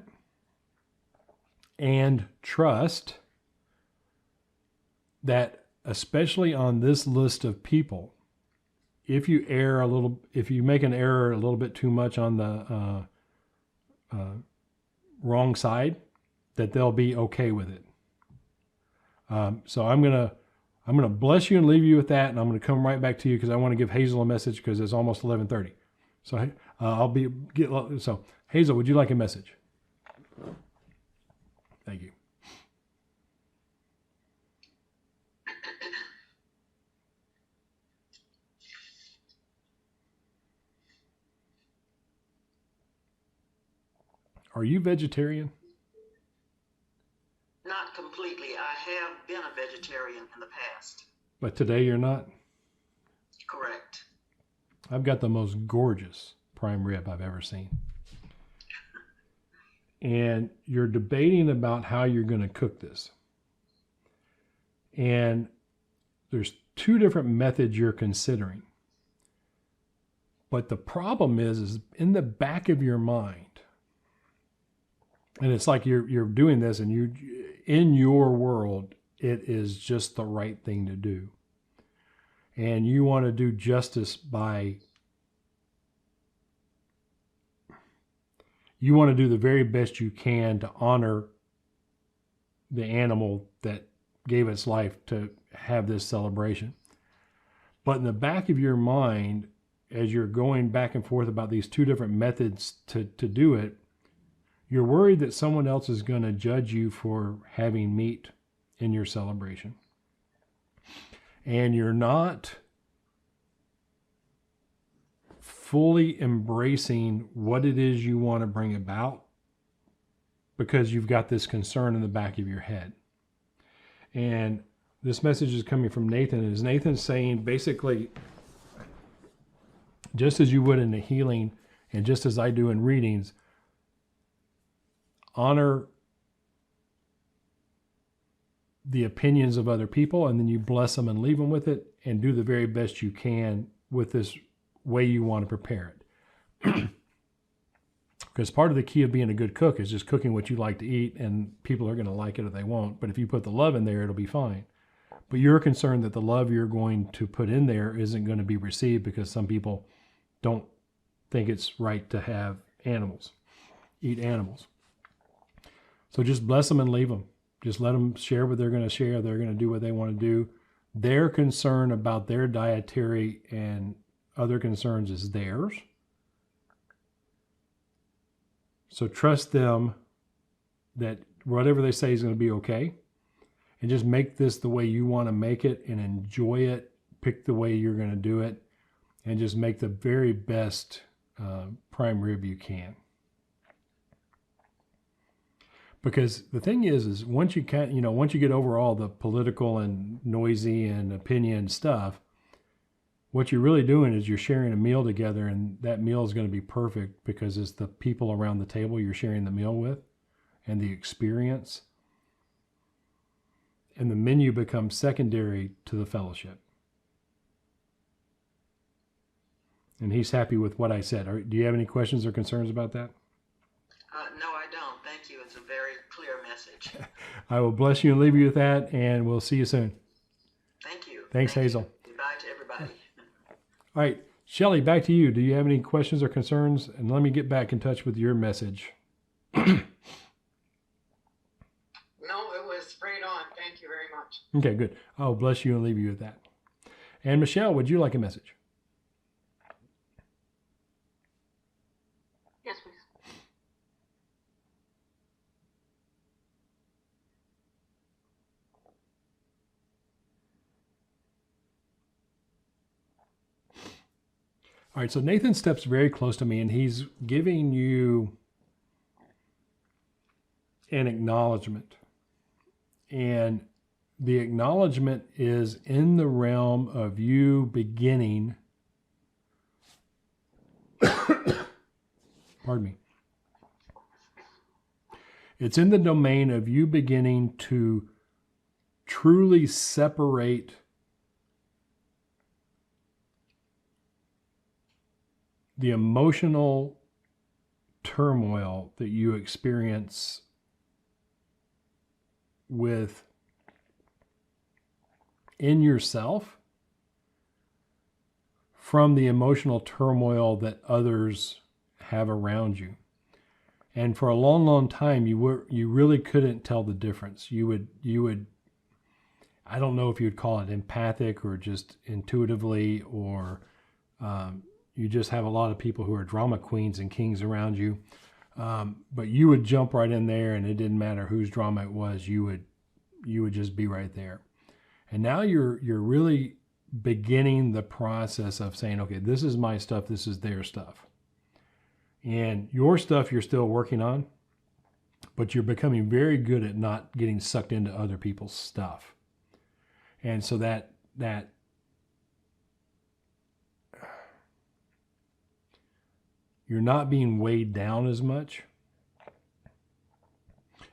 and trust that, especially on this list of people, if you make an error a little bit too much on the wrong side, that they'll be okay with it. So I'm gonna bless you and leave you with that, and I'm gonna come right back to you because I want to give Hazel a message because it's almost 11:30. So so Hazel, would you like a message? Thank you. Are you vegetarian? Not completely. I have been a vegetarian in the past. But today you're not? Correct. I've got the most gorgeous prime rib I've ever seen. And you're debating about how you're going to cook this. And there's two different methods you're considering. But the problem is in the back of your mind, and it's like you're doing this and you, in your world, it is just the right thing to do. And you want to do justice you want to do the very best you can to honor the animal that gave its life to have this celebration. But in the back of your mind, as you're going back and forth about these two different methods to do it, you're worried that someone else is going to judge you for having meat in your celebration. And you're not fully embracing what it is you want to bring about because you've got this concern in the back of your head. And this message is coming from Nathan. And Nathan's saying basically, just as you would in the healing and just as I do in readings, honor the opinions of other people, and then you bless them and leave them with it, and do the very best you can with this way you want to prepare it. Because part of the key of being a good cook is just cooking what you like to eat, and people are going to like it or they won't. But if you put the love in there, it'll be fine. But you're concerned that the love you're going to put in there isn't going to be received because some people don't think it's right to have animals, eat animals. So just bless them and leave them. Just let them share what they're going to share. They're going to do what they want to do. Their concern about their dietary and other concerns is theirs. So trust them that whatever they say is going to be okay. And just make this the way you want to make it and enjoy it. Pick the way you're going to do it. And just make the very best prime rib you can. Because the thing is once you get over all the political and noisy and opinion stuff, what you're really doing is you're sharing a meal together, and that meal is going to be perfect because it's the people around the table you're sharing the meal with and the experience. And the menu becomes secondary to the fellowship. And he's happy with what I said. Do you have any questions or concerns about that? No, I don't. Thank you. It's a very clear message. I will bless you and leave you with that, and we'll see you soon. Thank you. Thanks, Thank Hazel. You. Goodbye to everybody. All right, Shelley, back to you. Do you have any questions or concerns? And let me get back in touch with your message. No, it was straight on. Thank you very much. Okay, good. I'll bless you and leave you with that. And Michelle, would you like a message? Yes, please. All right, so Nathan steps very close to me and he's giving you an acknowledgement. And the acknowledgement is in the realm of you beginning, pardon me. It's in the domain of you beginning to truly separate the emotional turmoil that you experience with in yourself from the emotional turmoil that others have around you. And for a long, long time, you really couldn't tell the difference. You would, I don't know if you'd call it empathic or just intuitively, or you just have a lot of people who are drama queens and kings around you. But you would jump right in there, and it didn't matter whose drama it was. You would just be right there. And now you're really beginning the process of saying, okay, this is my stuff, this is their stuff. And your stuff you're still working on, but you're becoming very good at not getting sucked into other people's stuff. And so that you're not being weighed down as much.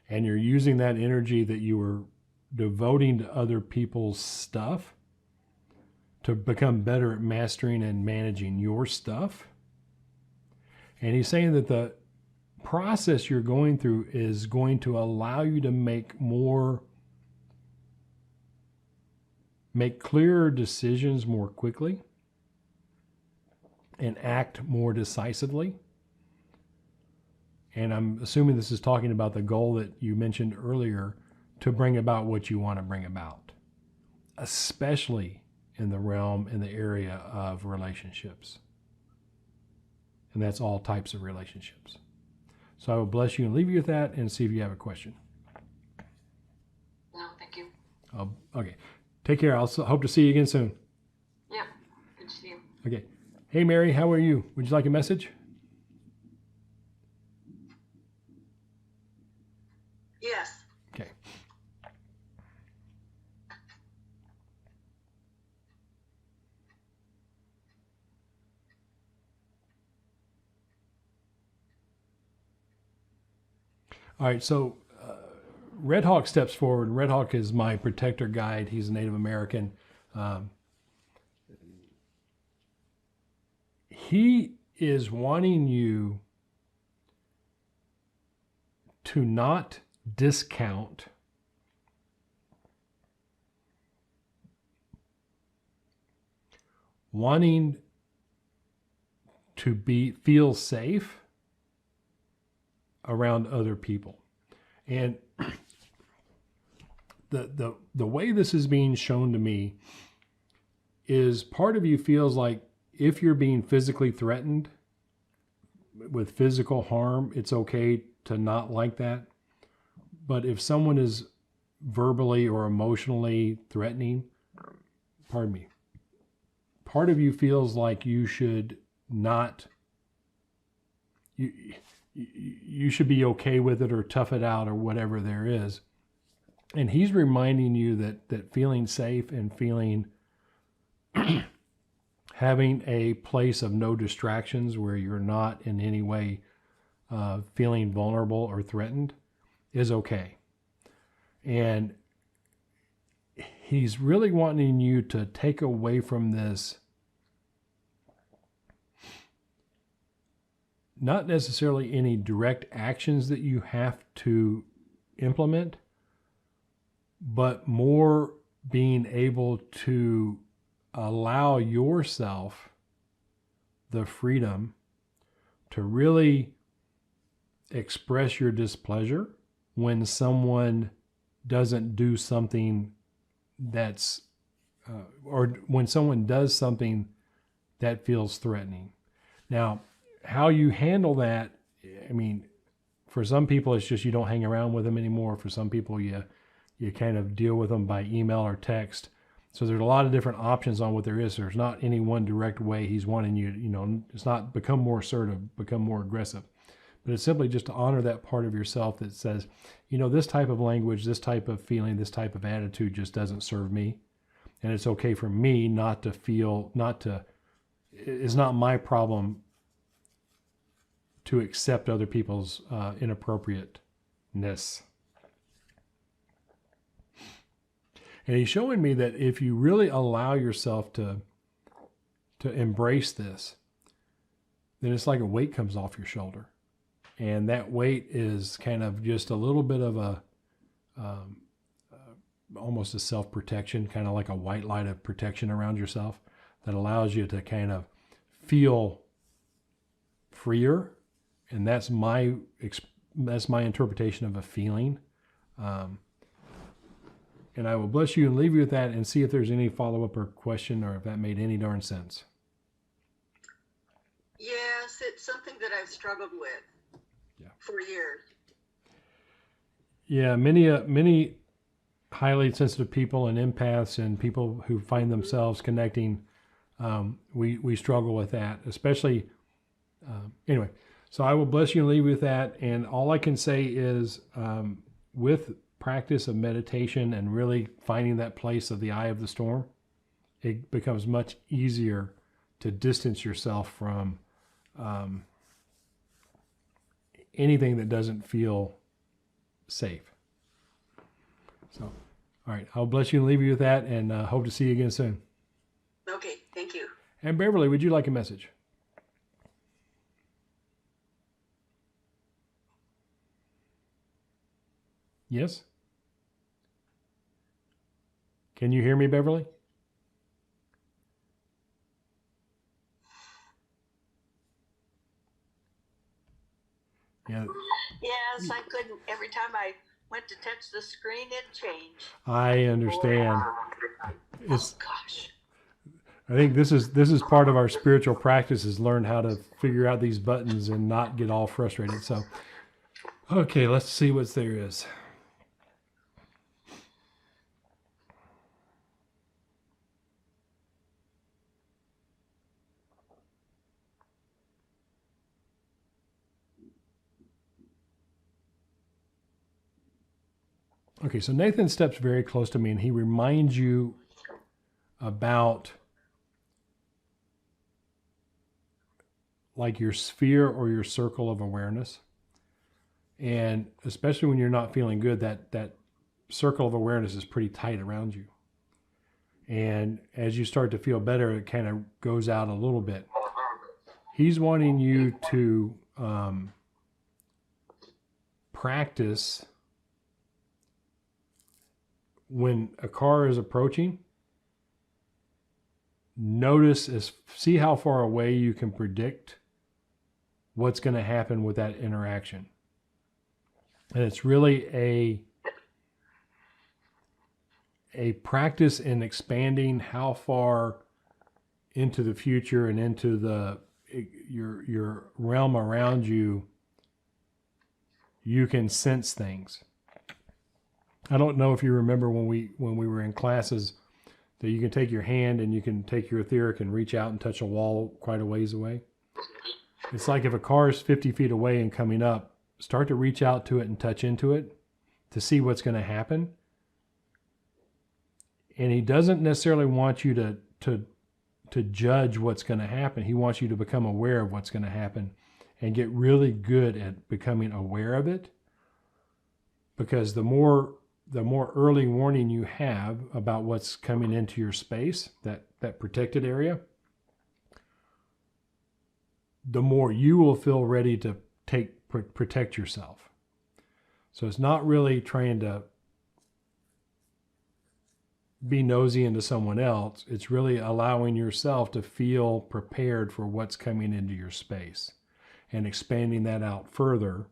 And you're using that energy that you were devoting to other people's stuff to become better at mastering and managing your stuff. And he's saying that the process you're going through is going to allow you to make clearer decisions more quickly and act more decisively. And I'm assuming this is talking about the goal that you mentioned earlier, to bring about what you want to bring about, especially in the area of relationships. And that's all types of relationships. So I will bless you and leave you with that and see if you have a question. No, thank you. Okay. Take care. I'll hope to see you again soon. Yeah, good to see you. Okay. Hey, Mary, how are you? Would you like a message? Yes. Okay. All right, so Red Hawk steps forward. Red Hawk is my protector guide. He's a Native American. He is wanting you to not discount wanting to feel safe around other people. And the way this is being shown to me is part of you feels like if you're being physically threatened with physical harm, it's okay to not like that. But if someone is verbally or emotionally threatening, pardon me, part of you feels like you should not, you should be okay with it or tough it out or whatever there is. And he's reminding you that feeling safe and feeling having a place of no distractions where you're not in any way feeling vulnerable or threatened is okay. And he's really wanting you to take away from this, not necessarily any direct actions that you have to implement, but more being able to allow yourself the freedom to really express your displeasure when someone doesn't do something that's, or when someone does something that feels threatening. Now, how you handle that, I mean, for some people, it's just you don't hang around with them anymore. For some people, you kind of deal with them by email or text. So there's a lot of different options on what there is. There's not any one direct way he's wanting you, it's not become more assertive, become more aggressive. But it's simply just to honor that part of yourself that says, this type of language, this type of feeling, this type of attitude just doesn't serve me. And it's okay for me not to feel, it's not my problem to accept other people's inappropriateness. And he's showing me that if you really allow yourself to embrace this, then it's like a weight comes off your shoulder. And that weight is kind of just a little bit of almost a self-protection, kind of like a white light of protection around yourself that allows you to kind of feel freer. And that's my interpretation of a feeling. And I will bless you and leave you with that and see if there's any follow-up or question or if that made any darn sense. Yes, it's something that I've struggled with for years. Yeah, many highly sensitive people and empaths and people who find themselves connecting, we struggle with that, especially, anyway. So I will bless you and leave you with that. And all I can say is with practice of meditation and really finding that place of the eye of the storm, it becomes much easier to distance yourself from anything that doesn't feel safe. So, all right, I'll bless you and leave you with that, and hope to see you again soon. Okay, thank you. And Beverly, would you like a message? Yes? Can you hear me, Beverly? Yeah. Yes, I couldn't. Every time I went to touch the screen, it changed. I understand. It's, Gosh. I think this is part of our spiritual practice, is learn how to figure out these buttons and not get all frustrated. So, okay, let's see what there is. Okay, so Nathan steps very close to me and he reminds you about like your sphere or your circle of awareness. And especially when you're not feeling good, that circle of awareness is pretty tight around you. And as you start to feel better, it kind of goes out a little bit. He's wanting you to practice when a car is approaching. See how far away you can predict what's going to happen with that interaction. And it's really a practice in expanding how far into the future and into your realm around you can sense things. I don't know if you remember when we were in classes that you can take your hand and you can take your etheric and reach out and touch a wall quite a ways away. It's like if a car is 50 feet away and coming up, start to reach out to it and touch into it to see what's going to happen. And he doesn't necessarily want you to judge what's going to happen. He wants you to become aware of what's going to happen and get really good at becoming aware of it. Because the more early warning you have about what's coming into your space, that protected area, the more you will feel ready to protect yourself. So it's not really trying to be nosy into someone else. It's really allowing yourself to feel prepared for what's coming into your space and expanding that out further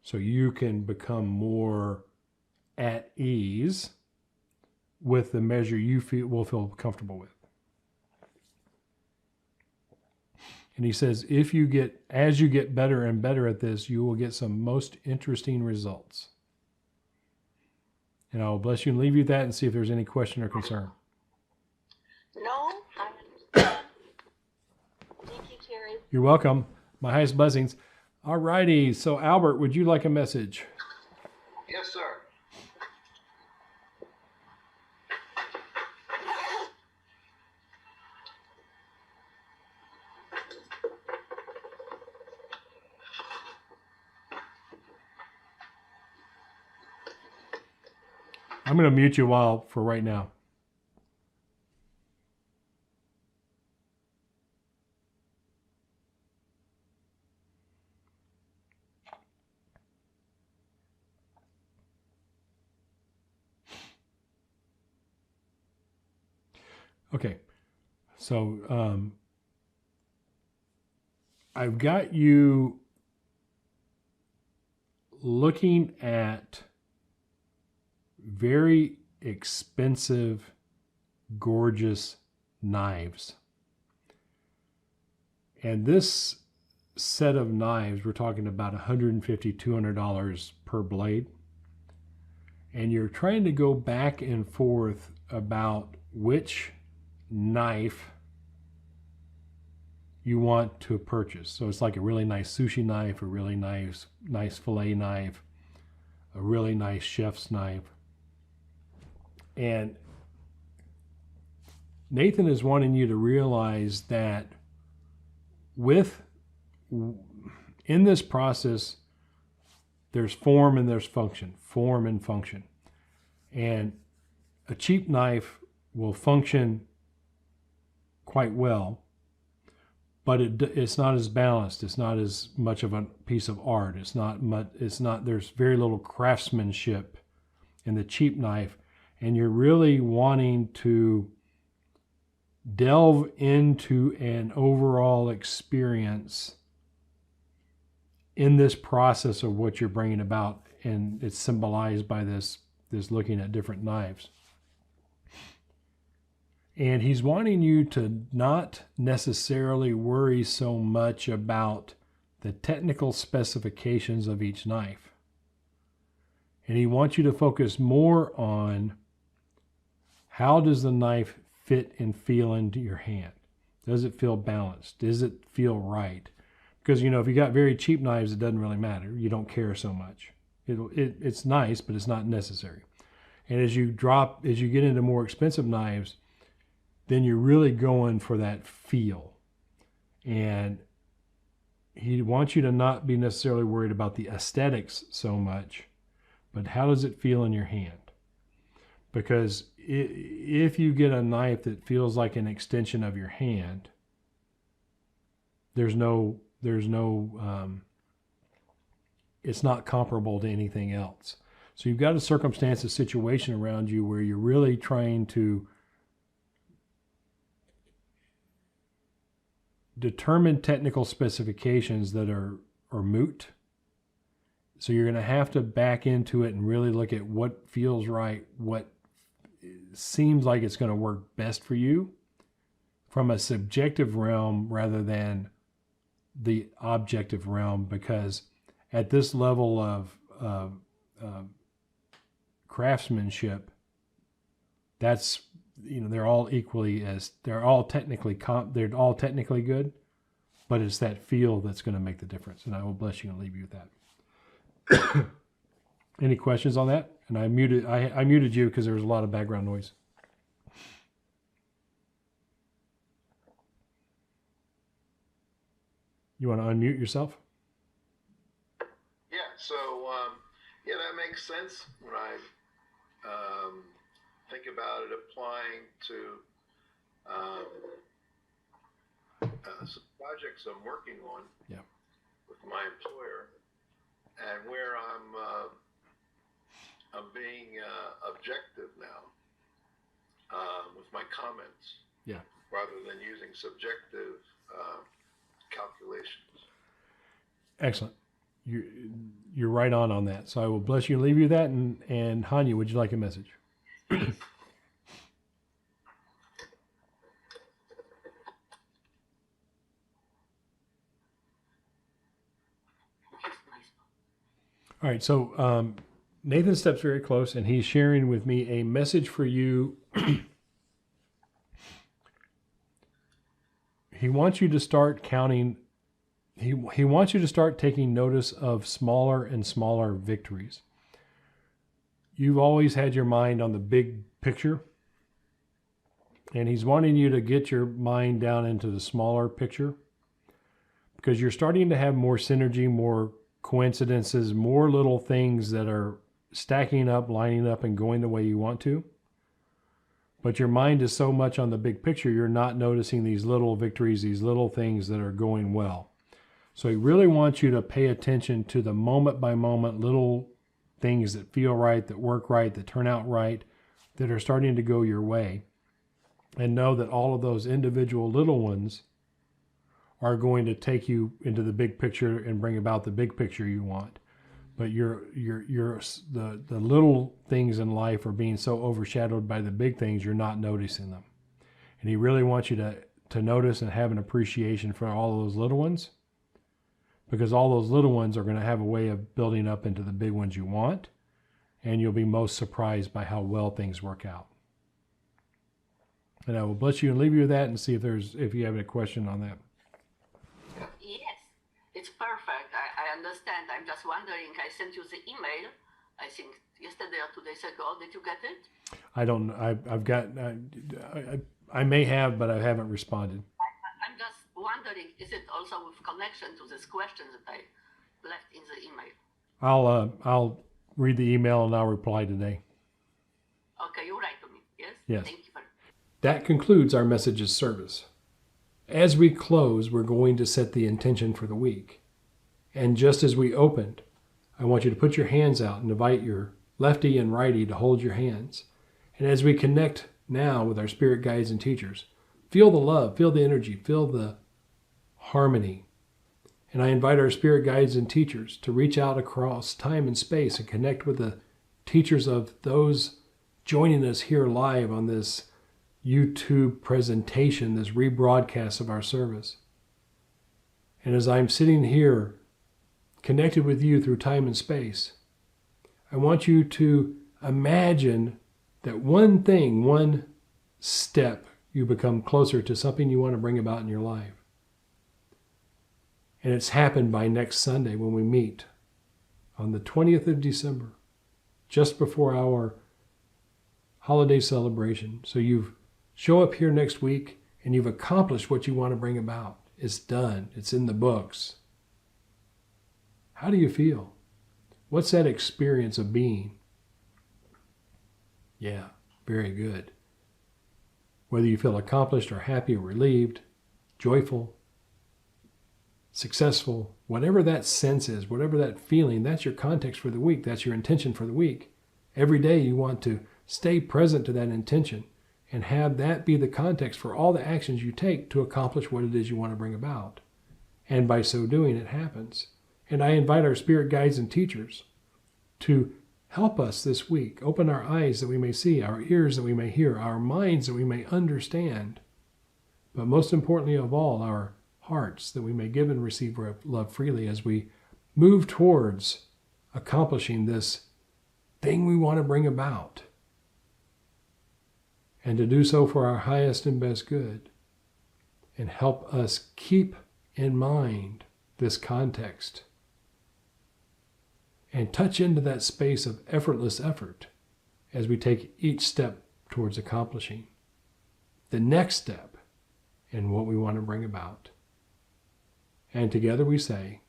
so you can become more at ease with the measure you will feel comfortable with. And he says, as you get better and better at this, you will get some most interesting results. And I will bless you and leave you with that and see if there's any question or concern. I understand. Thank you, Terry. You're welcome. My highest blessings. All righty. So Albert, would you like a message? Yes, sir. I'm going to mute you for right now. Okay, so I've got you looking at very expensive, gorgeous knives. And this set of knives, we're talking about $150, $200 per blade. And you're trying to go back and forth about which knife you want to purchase. So it's like a really nice sushi knife, a really nice fillet knife, a really nice chef's knife. And Nathan is wanting you to realize that in this process, there's form and there's function, form and function. And a cheap knife will function quite well, but it's not as balanced. It's not as much of a piece of art. There's very little craftsmanship in the cheap knife. And you're really wanting to delve into an overall experience in this process of what you're bringing about. And it's symbolized by this looking at different knives. And he's wanting you to not necessarily worry so much about the technical specifications of each knife. And he wants you to focus more on how does the knife fit and feel into your hand? Does it feel balanced? Does it feel right? Because, if you got very cheap knives, it doesn't really matter. You don't care so much. It's nice, but it's not necessary. And as you get into more expensive knives, then you're really going for that feel. And he wants you to not be necessarily worried about the aesthetics so much, but how does it feel in your hand? Because if you get a knife that feels like an extension of your hand, it's not comparable to anything else. So you've got a circumstance, a situation around you where you're really trying to determine technical specifications that are moot. So you're going to have to back into it and really look at what feels right, what seems like it's going to work best for you from a subjective realm rather than the objective realm, because at this level of craftsmanship, that's, they're all technically good, but it's that feel that's going to make the difference. And I will bless you and leave you with that. Any questions on that? And I muted you because there was a lot of background noise. You want to unmute yourself? Yeah, so that makes sense when I think about it applying to some projects I'm working on with my employer, and where I'm being objective now with my comments, rather than using subjective calculations. Excellent. You're right on that. So I will bless you and leave you with that. And Hanna, would you like a message? All right. So Nathan steps very close, and he's sharing with me a message for you he wants you to start counting. He wants you to start taking notice of smaller and smaller victories. You've always had your mind on the big picture, and he's wanting you to get your mind down into the smaller picture, because you're starting to have more synergy, more coincidences, more little things that are stacking up, lining up, and going the way you want to. But your mind is so much on the big picture, you're not noticing these little victories, these little things that are going well. So he really wants you to pay attention to the moment by moment little things that feel right, that work right, that turn out right, that are starting to go your way. And know that all of those individual little ones are going to take you into the big picture and bring about the big picture you want. But the little things in life are being so overshadowed by the big things, you're not noticing them. And he really wants you to notice and have an appreciation for all those little ones, because all those little ones are going to have a way of building up into the big ones you want, and you'll be most surprised by how well things work out. And I will bless you and leave you with that, and see if you have a question on that. Yes, it's perfect. I understand. I'm just wondering. I sent you the email, I think yesterday or 2 days ago. Did you get it? I don't. I may have, but I haven't responded. I'm just wondering, is it also with connection to this question that I left in the email? I'll read the email and I'll reply today. Okay, you write to me. Yes. Yes. Thank you very much. That concludes our messages service. As we close, we're going to set the intention for the week. And just as we opened, I want you to put your hands out and invite your lefty and righty to hold your hands. And as we connect now with our spirit guides and teachers, feel the love, feel the energy, feel the harmony. And I invite our spirit guides and teachers to reach out across time and space and connect with the teachers of those joining us here live on this YouTube presentation, this rebroadcast of our service. And as I'm sitting here connected with you through time and space, I want you to imagine that one thing, one step, you become closer to something you want to bring about in your life. And it's happened by next Sunday when we meet on the 20th of December, just before our holiday celebration. So you show up here next week and you've accomplished what you want to bring about. It's done. It's in the books. How do you feel? What's that experience of being? Yeah, very good. Whether you feel accomplished or happy or relieved, joyful, successful, whatever that sense is, whatever that feeling, that's your context for the week. That's your intention for the week. Every day you want to stay present to that intention and have that be the context for all the actions you take to accomplish what it is you want to bring about. And by so doing, it happens. And I invite our spirit guides and teachers to help us this week. Open our eyes that we may see, our ears that we may hear, our minds that we may understand, but most importantly of all, our hearts that we may give and receive love freely as we move towards accomplishing this thing we want to bring about. And to do so for our highest and best good. And help us keep in mind this context. And touch into that space of effortless effort as we take each step towards accomplishing the next step in what we want to bring about. And together we say,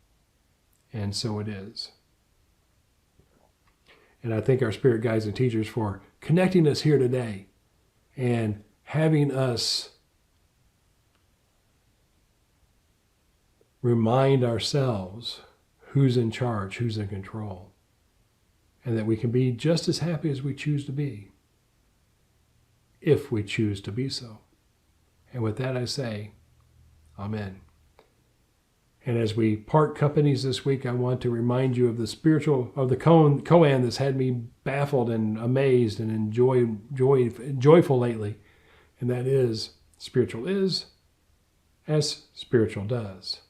and so it is. And I thank our spirit guides and teachers for connecting us here today and having us remind ourselves who's in charge, who's in control, and that we can be just as happy as we choose to be, if we choose to be so. And with that I say, Amen. And as we part companies this week, I want to remind you of the koan that's had me baffled and amazed and joyful lately. And that is, spiritual is as spiritual does.